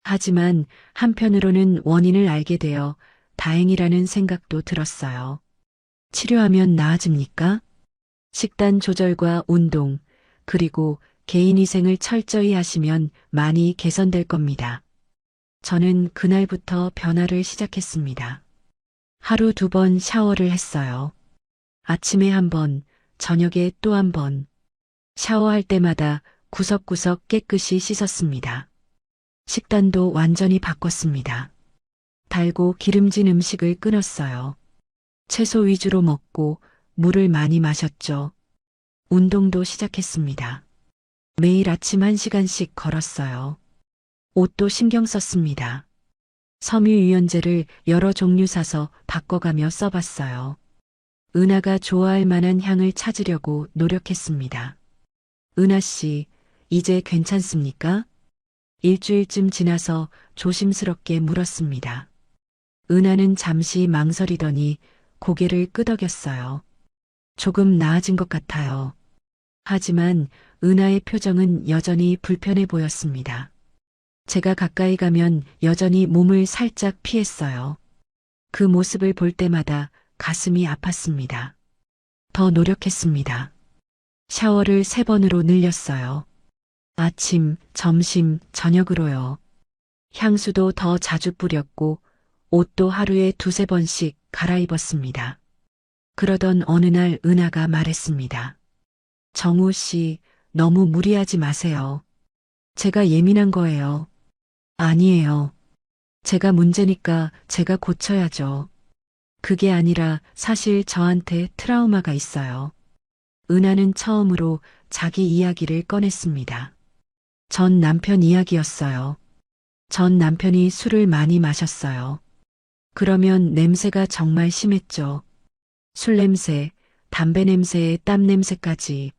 하지만 한편으로는 원인을 알게 되어 다행이라는 생각도 들었어요. 치료하면 나아집니까? 식단 조절과 운동, 그리고 개인위생을 철저히 하시면 많이 개선될 겁니다. 저는 그날부터 변화를 시작했습니다. 하루 2번 샤워를 했어요. 아침에 1번, 저녁에 또 1번. 샤워할 때마다 구석구석 깨끗이 씻었습니다. 식단도 완전히 바꿨습니다. 달고 기름진 음식을 끊었어요. 채소 위주로 먹고 물을 많이 마셨죠. 운동도 시작했습니다. 매일 아침 1시간씩 걸었어요. 옷도 신경 썼습니다. 섬유유연제를 여러 종류 사서 바꿔가며 써봤어요. 은하가 좋아할 만한 향을 찾으려고 노력했습니다. 은하 씨, 이제 괜찮습니까? 일주일쯤 지나서 조심스럽게 물었습니다. 은하는 잠시 망설이더니 고개를 끄덕였어요. 조금 나아진 것 같아요. 하지만 은하의 표정은 여전히 불편해 보였습니다. 제가 가까이 가면 여전히 몸을 살짝 피했어요. 그 모습을 볼 때마다 가슴이 아팠습니다. 더 노력했습니다. 샤워를 3번으로 늘렸어요. 아침, 점심, 저녁으로요. 향수도 더 자주 뿌렸고 옷도 하루에 2~3번씩 갈아입었습니다. 그러던 어느 날 은하가 말했습니다. 정우 씨, 너무 무리하지 마세요. 제가 예민한 거예요. 아니에요. 제가 문제니까 제가 고쳐야죠. 그게 아니라 사실 저한테 트라우마가 있어요. 은하는 처음으로 자기 이야기를 꺼냈습니다. 전 남편 이야기였어요. 전 남편이 술을 많이 마셨어요. 그러면 냄새가 정말 심했죠. 술 냄새, 담배 냄새에 땀 냄새까지.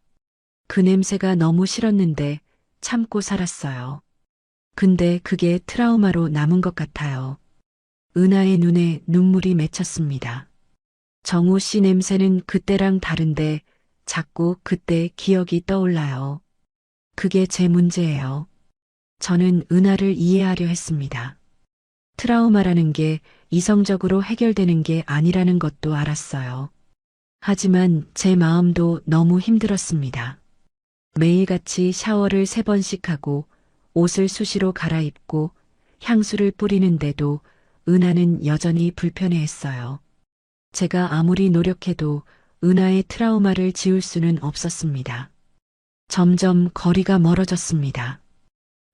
그 냄새가 너무 싫었는데 참고 살았어요. 근데 그게 트라우마로 남은 것 같아요. 은하의 눈에 눈물이 맺혔습니다. 정우 씨 냄새는 그때랑 다른데 자꾸 그때 기억이 떠올라요. 그게 제 문제예요. 저는 은하를 이해하려 했습니다. 트라우마라는 게 이성적으로 해결되는 게 아니라는 것도 알았어요. 하지만 제 마음도 너무 힘들었습니다. 매일같이 샤워를 3번씩 하고 옷을 수시로 갈아입고 향수를 뿌리는데도 은하는 여전히 불편해했어요. 제가 아무리 노력해도 은하의 트라우마를 지울 수는 없었습니다. 점점 거리가 멀어졌습니다.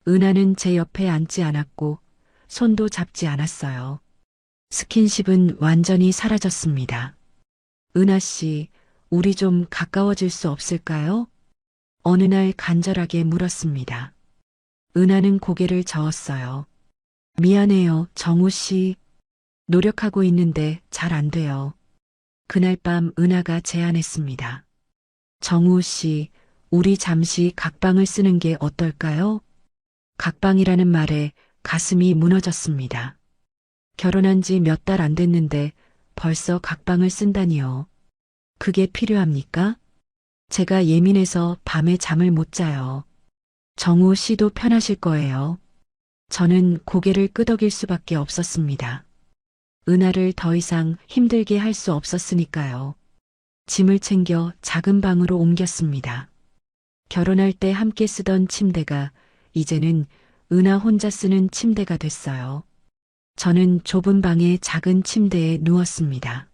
은하는 제 옆에 앉지 않았고 손도 잡지 않았어요. 스킨십은 완전히 사라졌습니다. 은하 씨, 우리 좀 가까워질 수 없을까요? 어느 날 간절하게 물었습니다. 은하는 고개를 저었어요. 미안해요, 정우 씨. 노력하고 있는데 잘 안 돼요. 그날 밤 은하가 제안했습니다. 정우 씨, 우리 잠시 각방을 쓰는 게 어떨까요? 각방이라는 말에 가슴이 무너졌습니다. 결혼한 지 몇 달 안 됐는데 벌써 각방을 쓴다니요. 그게 필요합니까? 제가 예민해서 밤에 잠을 못 자요. 정우 씨도 편하실 거예요. 저는 고개를 끄덕일 수밖에 없었습니다. 은하를 더 이상 힘들게 할 수 없었으니까요. 짐을 챙겨 작은 방으로 옮겼습니다. 결혼할 때 함께 쓰던 침대가 이제는 은하 혼자 쓰는 침대가 됐어요. 저는 좁은 방의 작은 침대에 누웠습니다.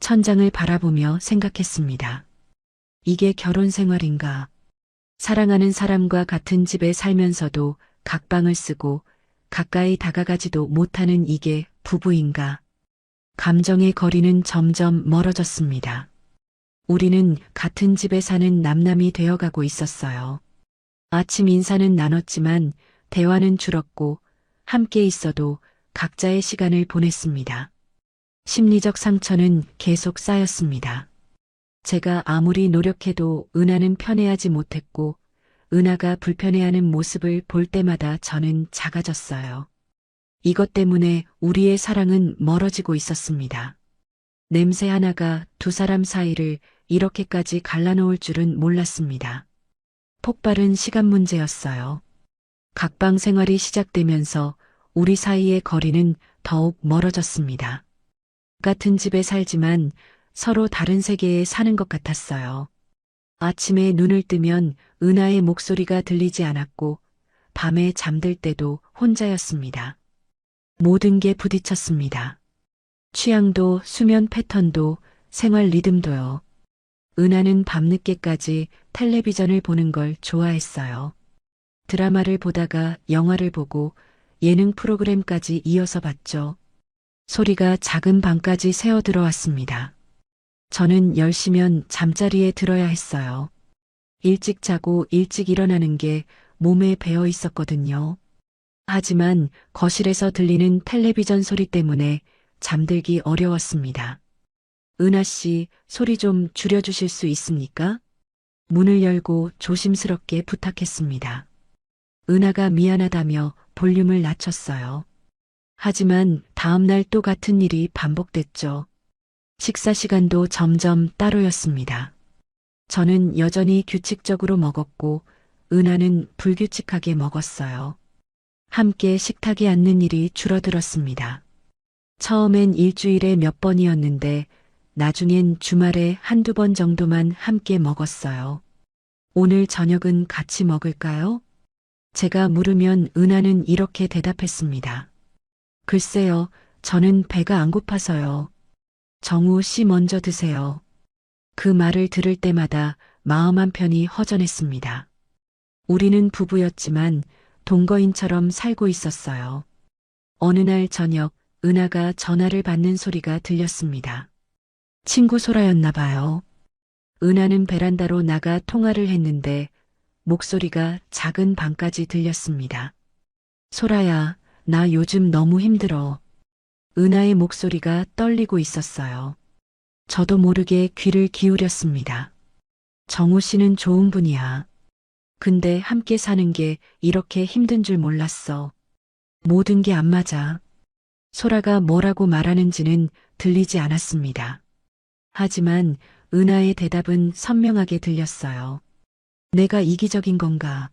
천장을 바라보며 생각했습니다. 이게 결혼 생활인가? 사랑하는 사람과 같은 집에 살면서도 각방을 쓰고 가까이 다가가지도 못하는 이게 부부인가? 감정의 거리는 점점 멀어졌습니다. 우리는 같은 집에 사는 남남이 되어가고 있었어요. 아침 인사는 나눴지만 대화는 줄었고 함께 있어도 각자의 시간을 보냈습니다. 심리적 상처는 계속 쌓였습니다. 제가 아무리 노력해도 은하는 편해하지 못했고 은하가 불편해하는 모습을 볼 때마다 저는 작아졌어요. 이것 때문에 우리의 사랑은 멀어지고 있었습니다. 냄새 하나가 두 사람 사이를 이렇게까지 갈라놓을 줄은 몰랐습니다. 폭발은 시간 문제였어요. 각방 생활이 시작되면서 우리 사이의 거리는 더욱 멀어졌습니다. 같은 집에 살지만 서로 다른 세계에 사는 것 같았어요. 아침에 눈을 뜨면 은하의 목소리가 들리지 않았고 밤에 잠들 때도 혼자였습니다. 모든 게 부딪혔습니다. 취향도 수면 패턴도 생활 리듬도요. 은하는 밤늦게까지 텔레비전을 보는 걸 좋아했어요. 드라마를 보다가 영화를 보고 예능 프로그램까지 이어서 봤죠. 소리가 작은 방까지 새어 들어왔습니다. 저는 10시면 잠자리에 들어야 했어요. 일찍 자고 일찍 일어나는 게 몸에 배어 있었거든요. 하지만 거실에서 들리는 텔레비전 소리 때문에 잠들기 어려웠습니다. 은하 씨, 소리 좀 줄여주실 수 있습니까? 문을 열고 조심스럽게 부탁했습니다. 은하가 미안하다며 볼륨을 낮췄어요. 하지만 다음날 또 같은 일이 반복됐죠. 식사 시간도 점점 따로였습니다. 저는 여전히 규칙적으로 먹었고 은하는 불규칙하게 먹었어요. 함께 식탁에 앉는 일이 줄어들었습니다. 처음엔 일주일에 몇 번이었는데 나중엔 주말에 한두 번 정도만 함께 먹었어요. 오늘 저녁은 같이 먹을까요? 제가 물으면 은하는 이렇게 대답했습니다. 글쎄요, 저는 배가 안 고파서요. 정우 씨 먼저 드세요. 그 말을 들을 때마다 마음 한편이 허전했습니다. 우리는 부부였지만 동거인처럼 살고 있었어요. 어느 날 저녁 은하가 전화를 받는 소리가 들렸습니다. 친구 소라였나 봐요. 은하는 베란다로 나가 통화를 했는데 목소리가 작은 방까지 들렸습니다. 소라야, 나 요즘 너무 힘들어. 은하의 목소리가 떨리고 있었어요. 저도 모르게 귀를 기울였습니다. 정우 씨는 좋은 분이야. 근데 함께 사는 게 이렇게 힘든 줄 몰랐어. 모든 게 안 맞아. 소라가 뭐라고 말하는지는 들리지 않았습니다. 하지만 은하의 대답은 선명하게 들렸어요. 내가 이기적인 건가?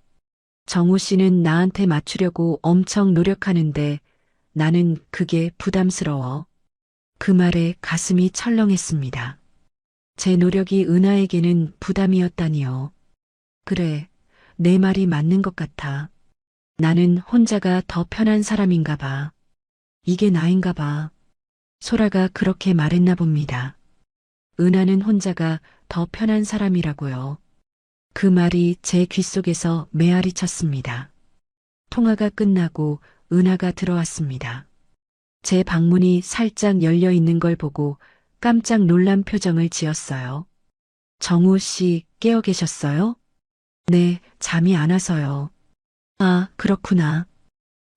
정우 씨는 나한테 맞추려고 엄청 노력하는데 나는 그게 부담스러워. 그 말에 가슴이 철렁했습니다. 제 노력이 은하에게는 부담이었다니요. 그래, 내 말이 맞는 것 같아. 나는 혼자가 더 편한 사람인가 봐. 이게 나인가 봐. 소라가 그렇게 말했나 봅니다. 은하는 혼자가 더 편한 사람이라고요. 그 말이 제 귓속에서 메아리 쳤습니다. 통화가 끝나고 은하가 들어왔습니다. 제 방문이 살짝 열려 있는 걸 보고 깜짝 놀란 표정을 지었어요. 정우 씨 깨어 계셨어요? 네, 잠이 안 와서요. 아, 그렇구나.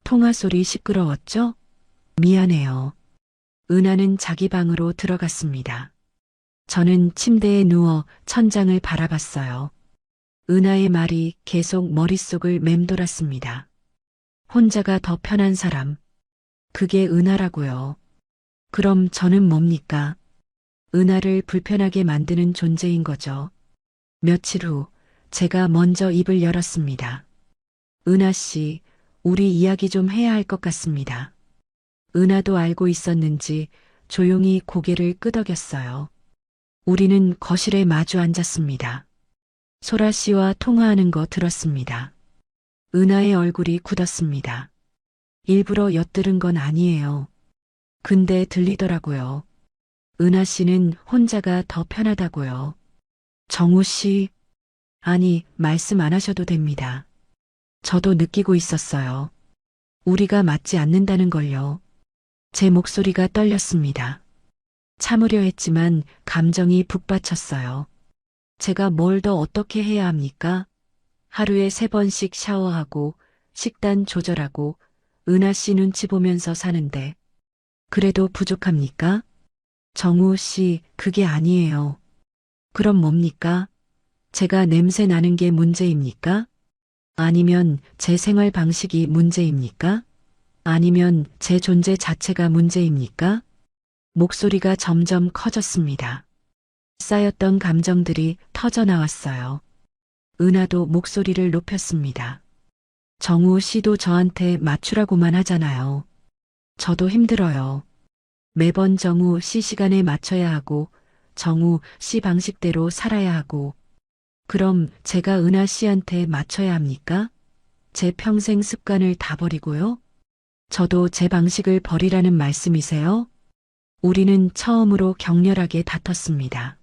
통화 소리 시끄러웠죠? 미안해요. 은하는 자기 방으로 들어갔습니다. 저는 침대에 누워 천장을 바라봤어요. 은하의 말이 계속 머릿속을 맴돌았습니다. 혼자가 더 편한 사람. 그게 은하라고요. 그럼 저는 뭡니까? 은하를 불편하게 만드는 존재인 거죠. 며칠 후 제가 먼저 입을 열었습니다. 은하 씨, 우리 이야기 좀 해야 할 것 같습니다. 은하도 알고 있었는지 조용히 고개를 끄덕였어요. 우리는 거실에 마주 앉았습니다. 소라 씨와 통화하는 거 들었습니다. 은하의 얼굴이 굳었습니다. 일부러 엿들은 건 아니에요. 근데 들리더라고요. 은하 씨는 혼자가 더 편하다고요. 정우 씨, 아니, 말씀 안 하셔도 됩니다. 저도 느끼고 있었어요. 우리가 맞지 않는다는 걸요. 제 목소리가 떨렸습니다. 참으려 했지만 감정이 북받쳤어요. 제가 뭘 더 어떻게 해야 합니까? 하루에 3번씩 샤워하고 식단 조절하고 은하 씨 눈치 보면서 사는데 그래도 부족합니까? 정우 씨, 그게 아니에요. 그럼 뭡니까? 제가 냄새 나는 게 문제입니까? 아니면 제 생활 방식이 문제입니까? 아니면 제 존재 자체가 문제입니까? 목소리가 점점 커졌습니다. 쌓였던 감정들이 터져 나왔어요. 은하도 목소리를 높였습니다. 정우 씨도 저한테 맞추라고만 하잖아요. 저도 힘들어요. 매번 정우 씨 시간에 맞춰야 하고 정우 씨 방식대로 살아야 하고 그럼 제가 은하 씨한테 맞춰야 합니까? 제 평생 습관을 다 버리고요? 저도 제 방식을 버리라는 말씀이세요? 우리는 처음으로 격렬하게 다퉜습니다.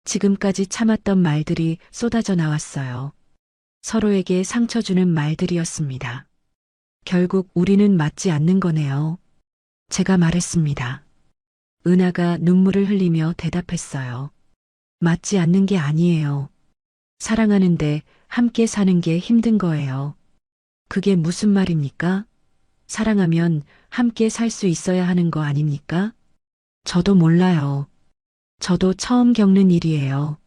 지금까지 참았던 말들이 쏟아져 나왔어요. 서로에게 상처 주는 말들이었습니다. 결국 우리는 맞지 않는 거네요. 제가 말했습니다. 은하가 눈물을 흘리며 대답했어요. 맞지 않는 게 아니에요. 사랑하는데 함께 사는 게 힘든 거예요. 그게 무슨 말입니까? 사랑하면 함께 살 수 있어야 하는 거 아닙니까? 저도 몰라요. 저도 처음 겪는 일이에요.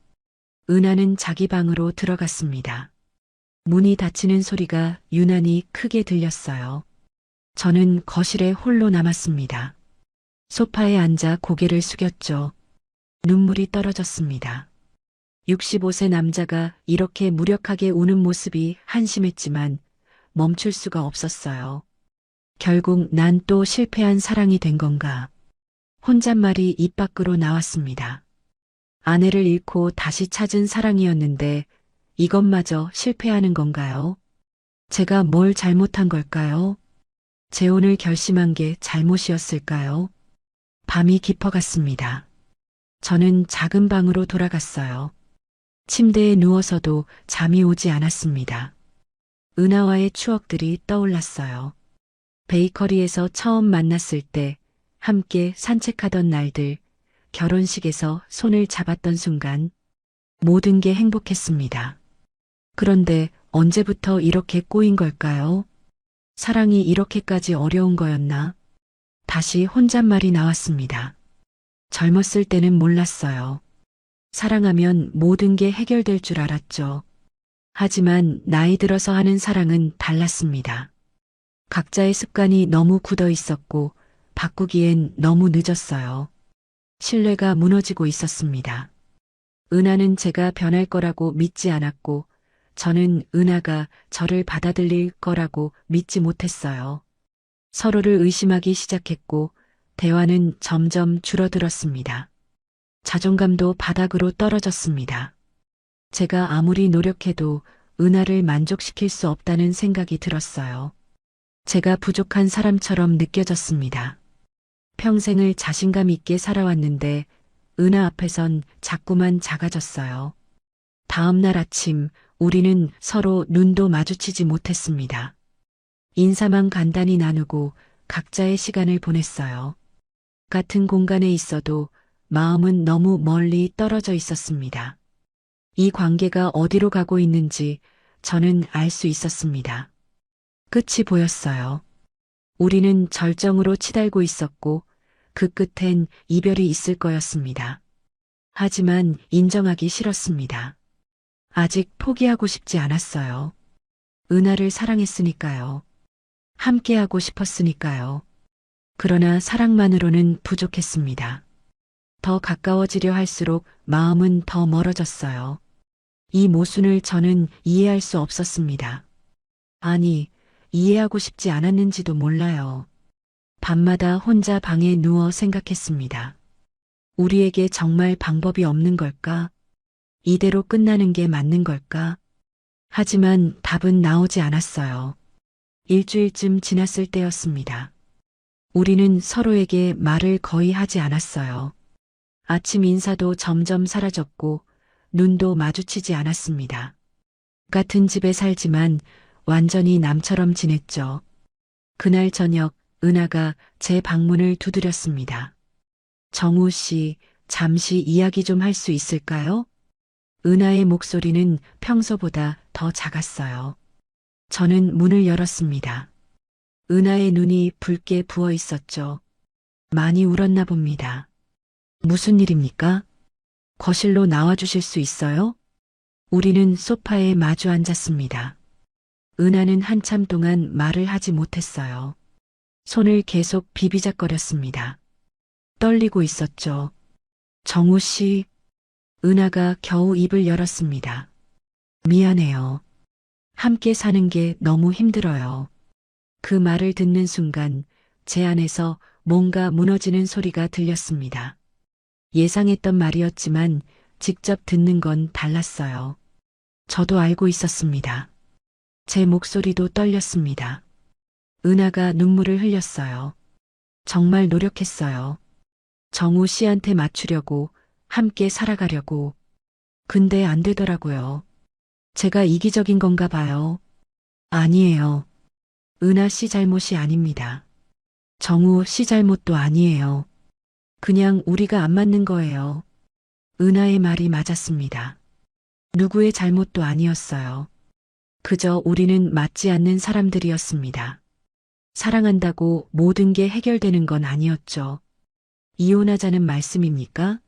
은하는 자기 방으로 들어갔습니다. 문이 닫히는 소리가 유난히 크게 들렸어요. 저는 거실에 홀로 남았습니다. 소파에 앉아 고개를 숙였죠. 눈물이 떨어졌습니다. 65세 남자가 이렇게 무력하게 우는 모습이 한심했지만 멈출 수가 없었어요. 결국 난 또 실패한 사랑이 된 건가? 혼잣말이 입 밖으로 나왔습니다. 아내를 잃고 다시 찾은 사랑이었는데 이것마저 실패하는 건가요? 제가 뭘 잘못한 걸까요? 재혼을 결심한 게 잘못이었을까요? 밤이 깊어갔습니다. 저는 작은 방으로 돌아갔어요. 침대에 누워서도 잠이 오지 않았습니다. 은하와의 추억들이 떠올랐어요. 베이커리에서 처음 만났을 때 함께 산책하던 날들, 결혼식에서 손을 잡았던 순간, 모든 게 행복했습니다. 그런데 언제부터 이렇게 꼬인 걸까요? 사랑이 이렇게까지 어려운 거였나? 다시 혼잣말이 나왔습니다. 젊었을 때는 몰랐어요. 사랑하면 모든 게 해결될 줄 알았죠. 하지만 나이 들어서 하는 사랑은 달랐습니다. 각자의 습관이 너무 굳어 있었고 바꾸기엔 너무 늦었어요. 신뢰가 무너지고 있었습니다. 은하는 제가 변할 거라고 믿지 않았고 저는 은하가 저를 받아들일 거라고 믿지 못했어요. 서로를 의심하기 시작했고 대화는 점점 줄어들었습니다. 자존감도 바닥으로 떨어졌습니다. 제가 아무리 노력해도 은하를 만족시킬 수 없다는 생각이 들었어요. 제가 부족한 사람처럼 느껴졌습니다. 평생을 자신감 있게 살아왔는데 은하 앞에선 자꾸만 작아졌어요. 다음 날 아침 우리는 서로 눈도 마주치지 못했습니다. 인사만 간단히 나누고 각자의 시간을 보냈어요. 같은 공간에 있어도 마음은 너무 멀리 떨어져 있었습니다. 이 관계가 어디로 가고 있는지 저는 알 수 있었습니다. 끝이 보였어요. 우리는 절정으로 치달고 있었고 그 끝엔 이별이 있을 거였습니다. 하지만 인정하기 싫었습니다. 아직 포기하고 싶지 않았어요. 은하를 사랑했으니까요. 함께하고 싶었으니까요. 그러나 사랑만으로는 부족했습니다. 더 가까워지려 할수록 마음은 더 멀어졌어요. 이 모순을 저는 이해할 수 없었습니다. 아니, 이해하고 싶지 않았는지도 몰라요. 밤마다 혼자 방에 누워 생각했습니다. 우리에게 정말 방법이 없는 걸까? 이대로 끝나는 게 맞는 걸까? 하지만 답은 나오지 않았어요. 일주일쯤 지났을 때였습니다. 우리는 서로에게 말을 거의 하지 않았어요. 아침 인사도 점점 사라졌고 눈도 마주치지 않았습니다. 같은 집에 살지만 완전히 남처럼 지냈죠. 그날 저녁 은하가 제 방문을 두드렸습니다. 정우 씨, 잠시 이야기 좀 할 수 있을까요? 은하의 목소리는 평소보다 더 작았어요. 저는 문을 열었습니다. 은하의 눈이 붉게 부어 있었죠. 많이 울었나 봅니다. 무슨 일입니까? 거실로 나와 주실 수 있어요? 우리는 소파에 마주 앉았습니다. 은하는 한참 동안 말을 하지 못했어요. 손을 계속 비비작거렸습니다. 떨리고 있었죠. 정우 씨, 은하가 겨우 입을 열었습니다. 미안해요. 함께 사는 게 너무 힘들어요. 그 말을 듣는 순간 제 안에서 뭔가 무너지는 소리가 들렸습니다. 예상했던 말이었지만 직접 듣는 건 달랐어요. 저도 알고 있었습니다. 제 목소리도 떨렸습니다. 은하가 눈물을 흘렸어요. 정말 노력했어요. 정우 씨한테 맞추려고, 함께 살아가려고. 근데 안 되더라고요. 제가 이기적인 건가 봐요. 아니에요. 은하 씨 잘못이 아닙니다. 정우 씨 잘못도 아니에요. 그냥 우리가 안 맞는 거예요. 은하의 말이 맞았습니다. 누구의 잘못도 아니었어요. 그저 우리는 맞지 않는 사람들이었습니다. 사랑한다고 모든 게 해결되는 건 아니었죠. 이혼하자는 말씀입니까?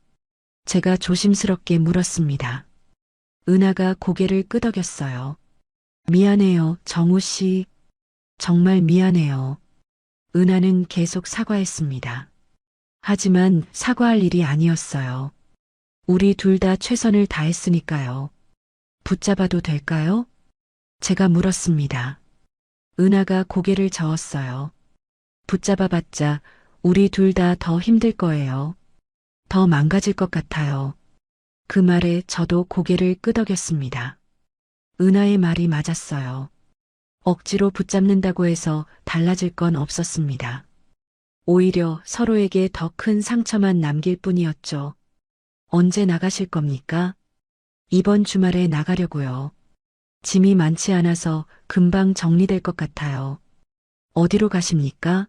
제가 조심스럽게 물었습니다. 은하가 고개를 끄덕였어요. 미안해요, 정우 씨. 정말 미안해요. 은하는 계속 사과했습니다. 하지만 사과할 일이 아니었어요. 우리 둘 다 최선을 다했으니까요. 붙잡아도 될까요? 제가 물었습니다. 은하가 고개를 저었어요. 붙잡아봤자 우리 둘 다 더 힘들 거예요. 더 망가질 것 같아요. 그 말에 저도 고개를 끄덕였습니다. 은하의 말이 맞았어요. 억지로 붙잡는다고 해서 달라질 건 없었습니다. 오히려 서로에게 더 큰 상처만 남길 뿐이었죠. 언제 나가실 겁니까? 이번 주말에 나가려고요. 짐이 많지 않아서 금방 정리될 것 같아요. 어디로 가십니까?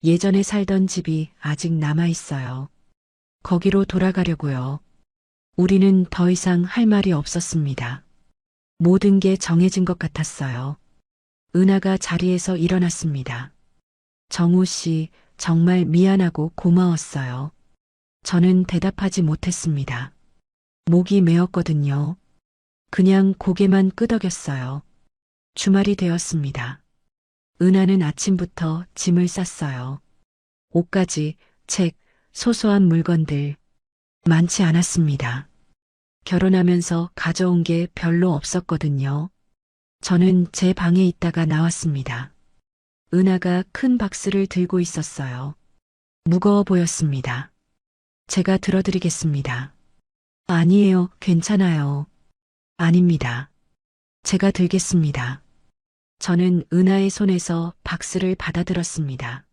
예전에 살던 집이 아직 남아 있어요. 거기로 돌아가려고요. 우리는 더 이상 할 말이 없었습니다. 모든 게 정해진 것 같았어요. 은하가 자리에서 일어났습니다. 정우 씨, 정말 미안하고 고마웠어요. 저는 대답하지 못했습니다. 목이 메었거든요. 그냥 고개만 끄덕였어요. 주말이 되었습니다. 은하는 아침부터 짐을 쌌어요. 옷가지, 책, 소소한 물건들. 많지 않았습니다. 결혼하면서 가져온 게 별로 없었거든요. 저는 제 방에 있다가 나왔습니다. 은하가 큰 박스를 들고 있었어요. 무거워 보였습니다. 제가 들어드리겠습니다. 아니에요, 괜찮아요. 아닙니다. 제가 들겠습니다. 저는 은하의 손에서 박스를 받아들었습니다.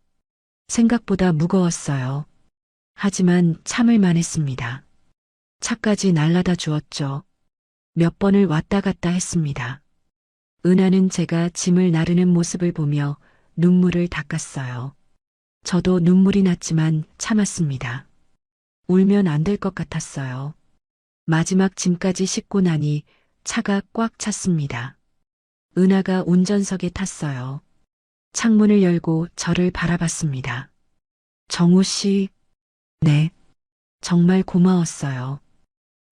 생각보다 무거웠어요. 하지만 참을 만했습니다. 차까지 날라다 주었죠. 몇 번을 왔다 갔다 했습니다. 은하는 제가 짐을 나르는 모습을 보며 눈물을 닦았어요. 저도 눈물이 났지만 참았습니다. 울면 안 될 것 같았어요. 마지막 짐까지 싣고 나니 차가 꽉 찼습니다. 은하가 운전석에 탔어요. 창문을 열고 저를 바라봤습니다. 정우 씨, 네, 정말 고마웠어요.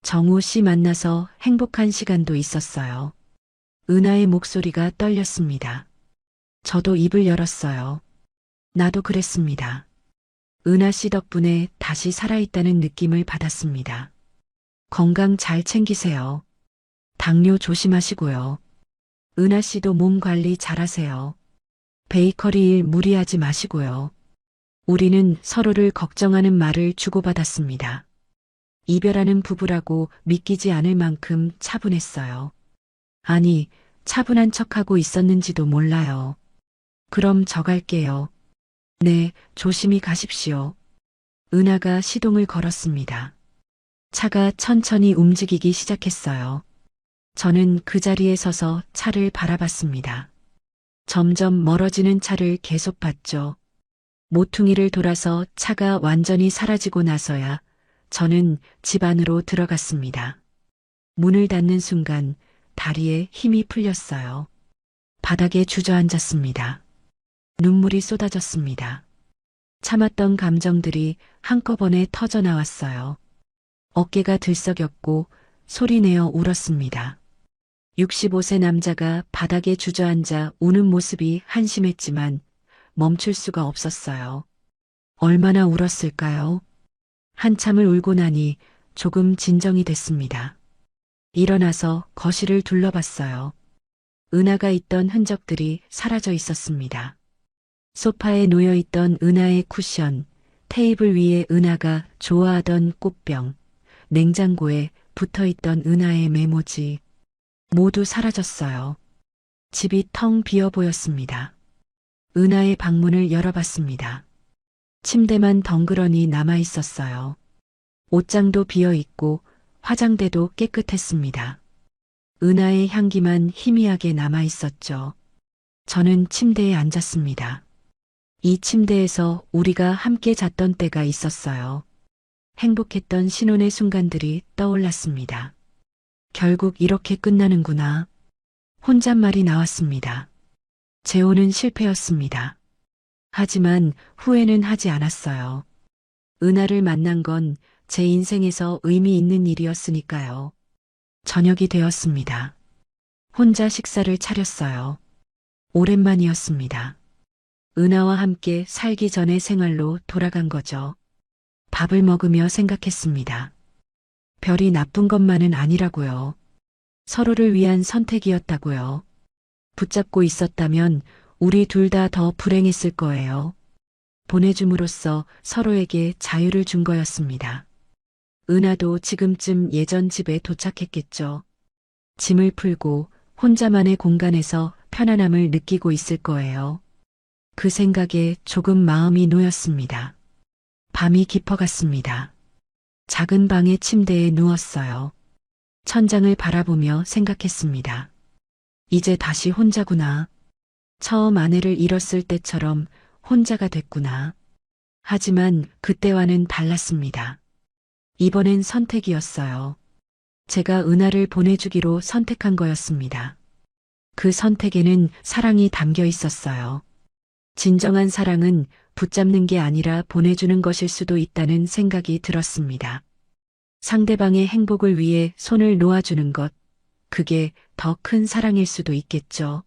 정우 씨 만나서 행복한 시간도 있었어요. 은하의 목소리가 떨렸습니다. 저도 입을 열었어요. 나도 그랬습니다. 은하 씨 덕분에 다시 살아있다는 느낌을 받았습니다. 건강 잘 챙기세요. 당뇨 조심하시고요. 은하 씨도 몸 관리 잘하세요. 베이커리 일 무리하지 마시고요. 우리는 서로를 걱정하는 말을 주고받았습니다. 이별하는 부부라고 믿기지 않을 만큼 차분했어요. 아니, 차분한 척하고 있었는지도 몰라요. 그럼 저 갈게요. 네, 조심히 가십시오. 은하가 시동을 걸었습니다. 차가 천천히 움직이기 시작했어요. 저는 그 자리에 서서 차를 바라봤습니다. 점점 멀어지는 차를 계속 봤죠. 모퉁이를 돌아서 차가 완전히 사라지고 나서야 저는 집 안으로 들어갔습니다. 문을 닫는 순간 다리에 힘이 풀렸어요. 바닥에 주저앉았습니다. 눈물이 쏟아졌습니다. 참았던 감정들이 한꺼번에 터져 나왔어요. 어깨가 들썩였고 소리내어 울었습니다. 65세 남자가 바닥에 주저앉아 우는 모습이 한심했지만 멈출 수가 없었어요. 얼마나 울었을까요? 한참을 울고 나니 조금 진정이 됐습니다. 일어나서 거실을 둘러봤어요. 은하가 있던 흔적들이 사라져 있었습니다. 소파에 놓여있던 은하의 쿠션, 테이블 위에 은하가 좋아하던 꽃병, 냉장고에 붙어있던 은하의 메모지, 모두 사라졌어요. 집이 텅 비어 보였습니다. 은하의 방문을 열어봤습니다. 침대만 덩그러니 남아 있었어요. 옷장도 비어 있고 화장대도 깨끗했습니다. 은하의 향기만 희미하게 남아 있었죠. 저는 침대에 앉았습니다. 이 침대에서 우리가 함께 잤던 때가 있었어요. 행복했던 신혼의 순간들이 떠올랐습니다. 결국 이렇게 끝나는구나. 혼잣말이 나왔습니다. 재혼은 실패였습니다. 하지만 후회는 하지 않았어요. 은하를 만난 건 제 인생에서 의미 있는 일이었으니까요. 저녁이 되었습니다. 혼자 식사를 차렸어요. 오랜만이었습니다. 은하와 함께 살기 전의 생활로 돌아간 거죠. 밥을 먹으며 생각했습니다. 별이 나쁜 것만은 아니라고요. 서로를 위한 선택이었다고요. 붙잡고 있었다면 우리 둘 다 더 불행했을 거예요. 보내줌으로써 서로에게 자유를 준 거였습니다. 은하도 지금쯤 예전 집에 도착했겠죠. 짐을 풀고 혼자만의 공간에서 편안함을 느끼고 있을 거예요. 그 생각에 조금 마음이 놓였습니다. 밤이 깊어갔습니다. 작은 방의 침대에 누웠어요. 천장을 바라보며 생각했습니다. 이제 다시 혼자구나. 처음 아내를 잃었을 때처럼 혼자가 됐구나. 하지만 그때와는 달랐습니다. 이번엔 선택이었어요. 제가 은하를 보내주기로 선택한 거였습니다. 그 선택에는 사랑이 담겨 있었어요. 진정한 사랑은 붙잡는 게 아니라 보내주는 것일 수도 있다는 생각이 들었습니다. 상대방의 행복을 위해 손을 놓아주는 것, 그게 더 큰 사랑일 수도 있겠죠.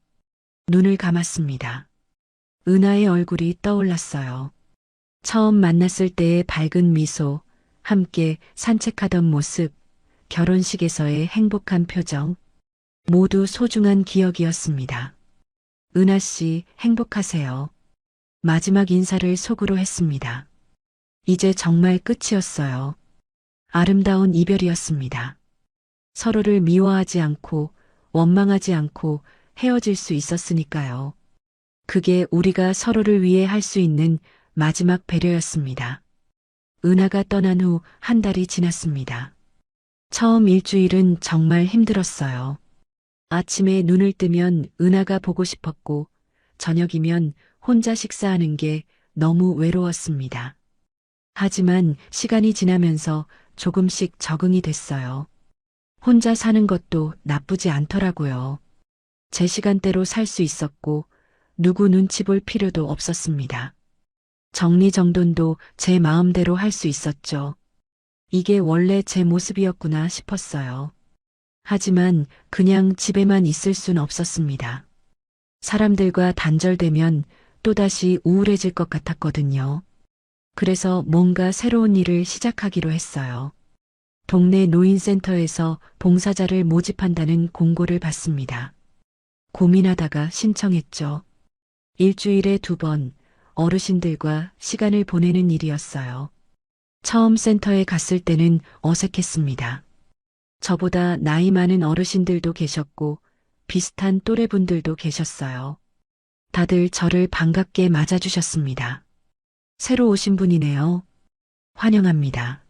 눈을 감았습니다. 은하의 얼굴이 떠올랐어요. 처음 만났을 때의 밝은 미소, 함께 산책하던 모습, 결혼식에서의 행복한 표정, 모두 소중한 기억이었습니다. 은하 씨, 행복하세요. 마지막 인사를 속으로 했습니다. 이제 정말 끝이었어요. 아름다운 이별이었습니다. 서로를 미워하지 않고 원망하지 않고 헤어질 수 있었으니까요. 그게 우리가 서로를 위해 할 수 있는 마지막 배려였습니다. 은하가 떠난 후 한 달이 지났습니다. 처음 일주일은 정말 힘들었어요. 아침에 눈을 뜨면 은하가 보고 싶었고, 저녁이면 혼자 식사하는 게 너무 외로웠습니다. 하지만 시간이 지나면서 조금씩 적응이 됐어요. 혼자 사는 것도 나쁘지 않더라고요. 제 시간대로 살 수 있었고, 누구 눈치 볼 필요도 없었습니다. 정리정돈도 제 마음대로 할 수 있었죠. 이게 원래 제 모습이었구나 싶었어요. 하지만 그냥 집에만 있을 순 없었습니다. 사람들과 단절되면 또다시 우울해질 것 같았거든요. 그래서 뭔가 새로운 일을 시작하기로 했어요. 동네 노인센터에서 봉사자를 모집한다는 공고를 받습니다. 고민하다가 신청했죠. 일주일에 2번 어르신들과 시간을 보내는 일이었어요. 처음 센터에 갔을 때는 어색했습니다. 저보다 나이 많은 어르신들도 계셨고 비슷한 또래분들도 계셨어요. 다들 저를 반갑게 맞아주셨습니다. 새로 오신 분이네요. 환영합니다.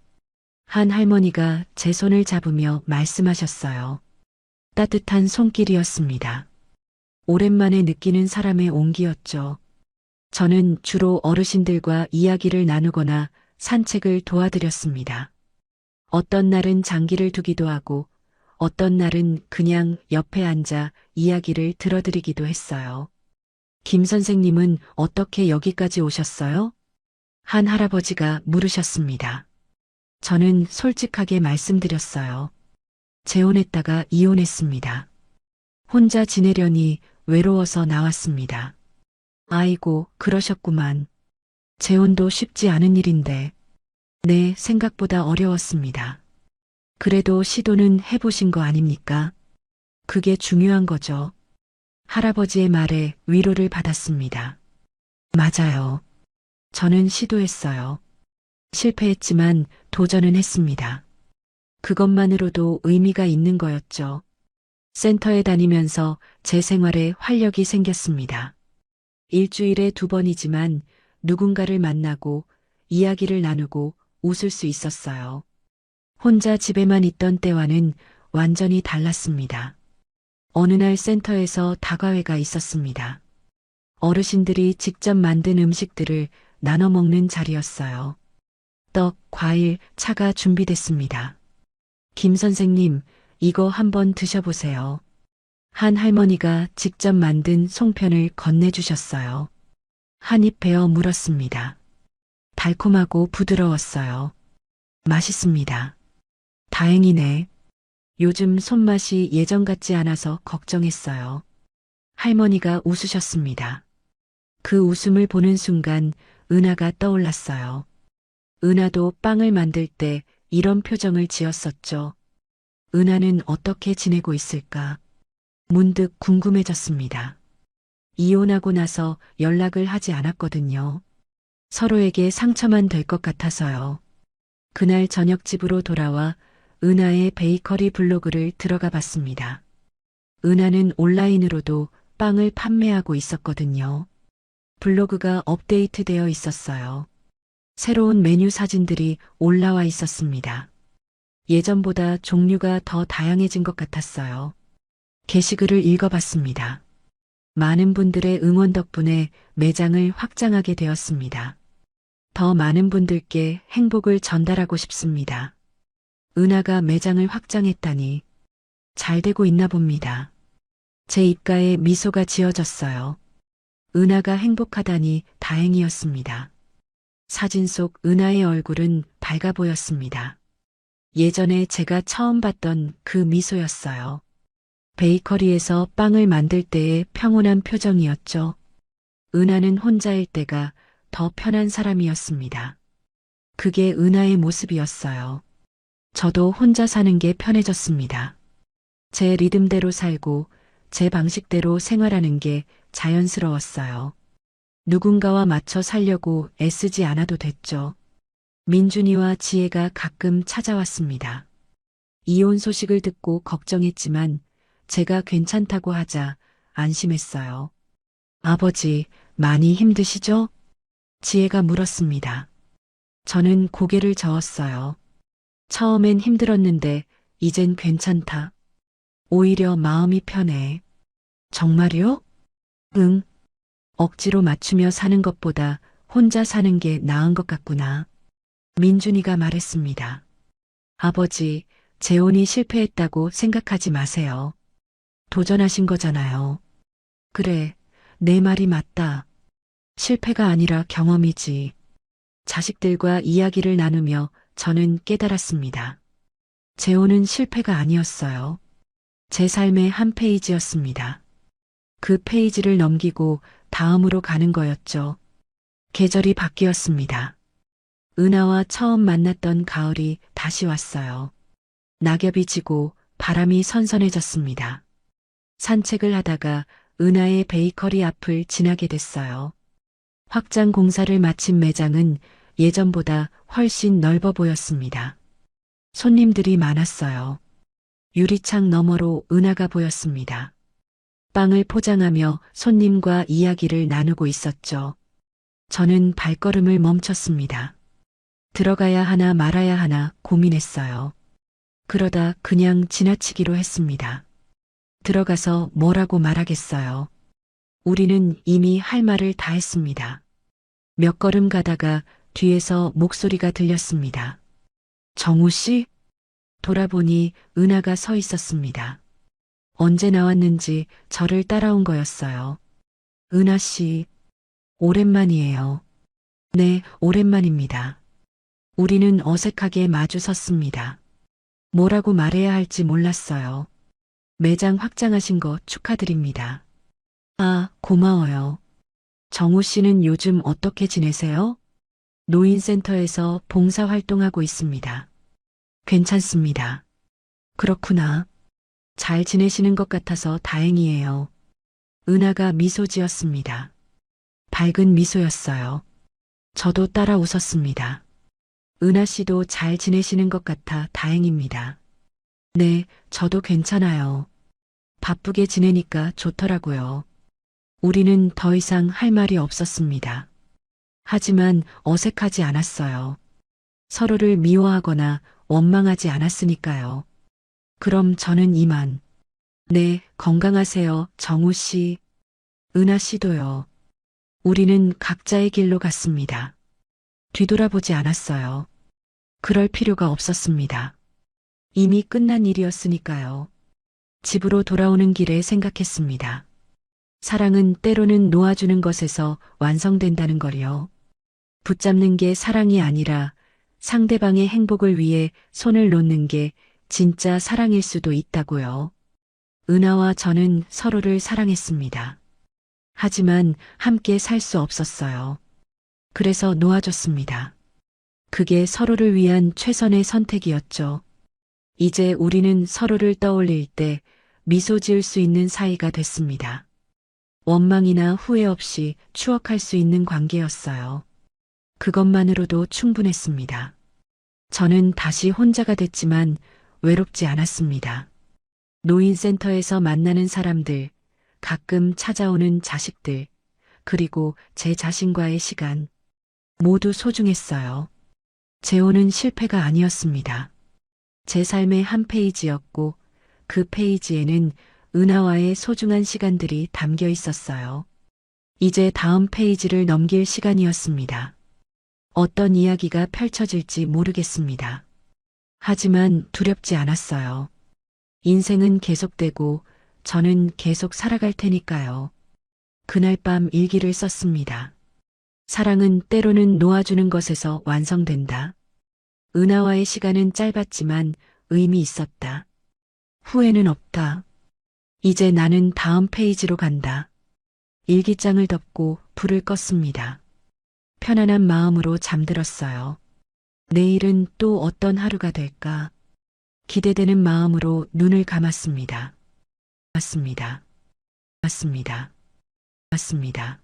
한 할머니가 제 손을 잡으며 말씀하셨어요. 따뜻한 손길이었습니다. 오랜만에 느끼는 사람의 온기였죠. 저는 주로 어르신들과 이야기를 나누거나 산책을 도와드렸습니다. 어떤 날은 장기를 두기도 하고 어떤 날은 그냥 옆에 앉아 이야기를 들어드리기도 했어요. 김 선생님은 어떻게 여기까지 오셨어요? 한 할아버지가 물으셨습니다. 저는 솔직하게 말씀드렸어요. 재혼했다가 이혼했습니다. 혼자 지내려니 외로워서 나왔습니다. 아이고, 그러셨구만. 재혼도 쉽지 않은 일인데. 네, 생각보다 어려웠습니다. 그래도 시도는 해보신 거 아닙니까? 그게 중요한 거죠. 할아버지의 말에 위로를 받았습니다. 맞아요. 저는 시도했어요. 실패했지만 도전은 했습니다. 그것만으로도 의미가 있는 거였죠. 센터에 다니면서 제 생활에 활력이 생겼습니다. 일주일에 2번이지만 누군가를 만나고 이야기를 나누고 웃을 수 있었어요. 혼자 집에만 있던 때와는 완전히 달랐습니다. 어느 날 센터에서 다과회가 있었습니다. 어르신들이 직접 만든 음식들을 나눠 먹는 자리였어요. 떡, 과일, 차가 준비됐습니다. 김 선생님, 이거 한번 드셔보세요. 한 할머니가 직접 만든 송편을 건네주셨어요. 한 입 베어 물었습니다. 달콤하고 부드러웠어요. 맛있습니다. 다행이네. 요즘 손맛이 예전 같지 않아서 걱정했어요. 할머니가 웃으셨습니다. 그 웃음을 보는 순간 은하가 떠올랐어요. 은하도 빵을 만들 때 이런 표정을 지었었죠. 은하는 어떻게 지내고 있을까? 문득 궁금해졌습니다. 이혼하고 나서 연락을 하지 않았거든요. 서로에게 상처만 될 것 같아서요. 그날 저녁 집으로 돌아와 은하의 베이커리 블로그를 들어가 봤습니다. 은하는 온라인으로도 빵을 판매하고 있었거든요. 블로그가 업데이트되어 있었어요. 새로운 메뉴 사진들이 올라와 있었습니다. 예전보다 종류가 더 다양해진 것 같았어요. 게시글을 읽어봤습니다. 많은 분들의 응원 덕분에 매장을 확장하게 되었습니다. 더 많은 분들께 행복을 전달하고 싶습니다. 은하가 매장을 확장했다니 잘 되고 있나 봅니다. 제 입가에 미소가 지어졌어요. 은하가 행복하다니 다행이었습니다. 사진 속 은하의 얼굴은 밝아 보였습니다. 예전에 제가 처음 봤던 그 미소였어요. 베이커리에서 빵을 만들 때의 평온한 표정이었죠. 은하는 혼자일 때가 더 편한 사람이었습니다. 그게 은하의 모습이었어요. 저도 혼자 사는 게 편해졌습니다. 제 리듬대로 살고 제 방식대로 생활하는 게 자연스러웠어요. 누군가와 맞춰 살려고 애쓰지 않아도 됐죠. 민준이와 지혜가 가끔 찾아왔습니다. 이혼 소식을 듣고 걱정했지만 제가 괜찮다고 하자 안심했어요. 아버지, 많이 힘드시죠? 지혜가 물었습니다. 저는 고개를 저었어요. 처음엔 힘들었는데 이젠 괜찮다. 오히려 마음이 편해. 정말요? 응. 억지로 맞추며 사는 것보다 혼자 사는 게 나은 것 같구나. 민준이가 말했습니다. 아버지, 재혼이 실패했다고 생각하지 마세요. 도전하신 거잖아요. 그래, 내 말이 맞다. 실패가 아니라 경험이지. 자식들과 이야기를 나누며 저는 깨달았습니다. 재혼은 실패가 아니었어요. 제 삶의 한 페이지였습니다. 그 페이지를 넘기고 다음으로 가는 거였죠. 계절이 바뀌었습니다. 은하와 처음 만났던 가을이 다시 왔어요. 낙엽이 지고 바람이 선선해졌습니다. 산책을 하다가 은하의 베이커리 앞을 지나게 됐어요. 확장 공사를 마친 매장은 예전보다 훨씬 넓어 보였습니다. 손님들이 많았어요. 유리창 너머로 은하가 보였습니다. 빵을 포장하며 손님과 이야기를 나누고 있었죠. 저는 발걸음을 멈췄습니다. 들어가야 하나 말아야 하나 고민했어요. 그러다 그냥 지나치기로 했습니다. 들어가서 뭐라고 말하겠어요. 우리는 이미 할 말을 다 했습니다. 몇 걸음 가다가 뒤에서 목소리가 들렸습니다. 정우 씨? 돌아보니 은하가 서 있었습니다. 언제 나왔는지 저를 따라온 거였어요. 은하 씨, 오랜만이에요. 네, 오랜만입니다. 우리는 어색하게 마주 섰습니다. 뭐라고 말해야 할지 몰랐어요. 매장 확장하신 거 축하드립니다. 아, 고마워요. 정우 씨는 요즘 어떻게 지내세요? 노인센터에서 봉사활동하고 있습니다. 괜찮습니다. 그렇구나. 잘 지내시는 것 같아서 다행이에요. 은하가 미소 지었습니다. 밝은 미소였어요. 저도 따라 웃었습니다. 은하 씨도 잘 지내시는 것 같아 다행입니다. 네, 저도 괜찮아요. 바쁘게 지내니까 좋더라고요. 우리는 더 이상 할 말이 없었습니다. 하지만 어색하지 않았어요. 서로를 미워하거나 원망하지 않았으니까요. 그럼 저는 이만. 네, 건강하세요, 정우 씨. 은하 씨도요. 우리는 각자의 길로 갔습니다. 뒤돌아보지 않았어요. 그럴 필요가 없었습니다. 이미 끝난 일이었으니까요. 집으로 돌아오는 길에 생각했습니다. 사랑은 때로는 놓아주는 것에서 완성된다는 걸요. 붙잡는 게 사랑이 아니라 상대방의 행복을 위해 손을 놓는 게 진짜 사랑일 수도 있다고요. 은하와 저는 서로를 사랑했습니다. 하지만 함께 살 수 없었어요. 그래서 놓아줬습니다. 그게 서로를 위한 최선의 선택이었죠. 이제 우리는 서로를 떠올릴 때 미소 지을 수 있는 사이가 됐습니다. 원망이나 후회 없이 추억할 수 있는 관계였어요. 그것만으로도 충분했습니다. 저는 다시 혼자가 됐지만 외롭지 않았습니다. 노인센터에서 만나는 사람들, 가끔 찾아오는 자식들, 그리고 제 자신과의 시간, 모두 소중했어요. 재혼은 실패가 아니었습니다. 제 삶의 한 페이지였고 그 페이지에는 은하와의 소중한 시간들이 담겨 있었어요. 이제 다음 페이지를 넘길 시간이었습니다. 어떤 이야기가 펼쳐질지 모르겠습니다. 하지만 두렵지 않았어요. 인생은 계속되고 저는 계속 살아갈 테니까요. 그날 밤 일기를 썼습니다. 사랑은 때로는 놓아주는 것에서 완성된다. 은하와의 시간은 짧았지만 의미 있었다. 후회는 없다. 이제 나는 다음 페이지로 간다. 일기장을 덮고 불을 껐습니다. 편안한 마음으로 잠들었어요. 내일은 또 어떤 하루가 될까? 기대되는 마음으로 눈을 감았습니다. 맞습니다. 맞습니다. 맞습니다.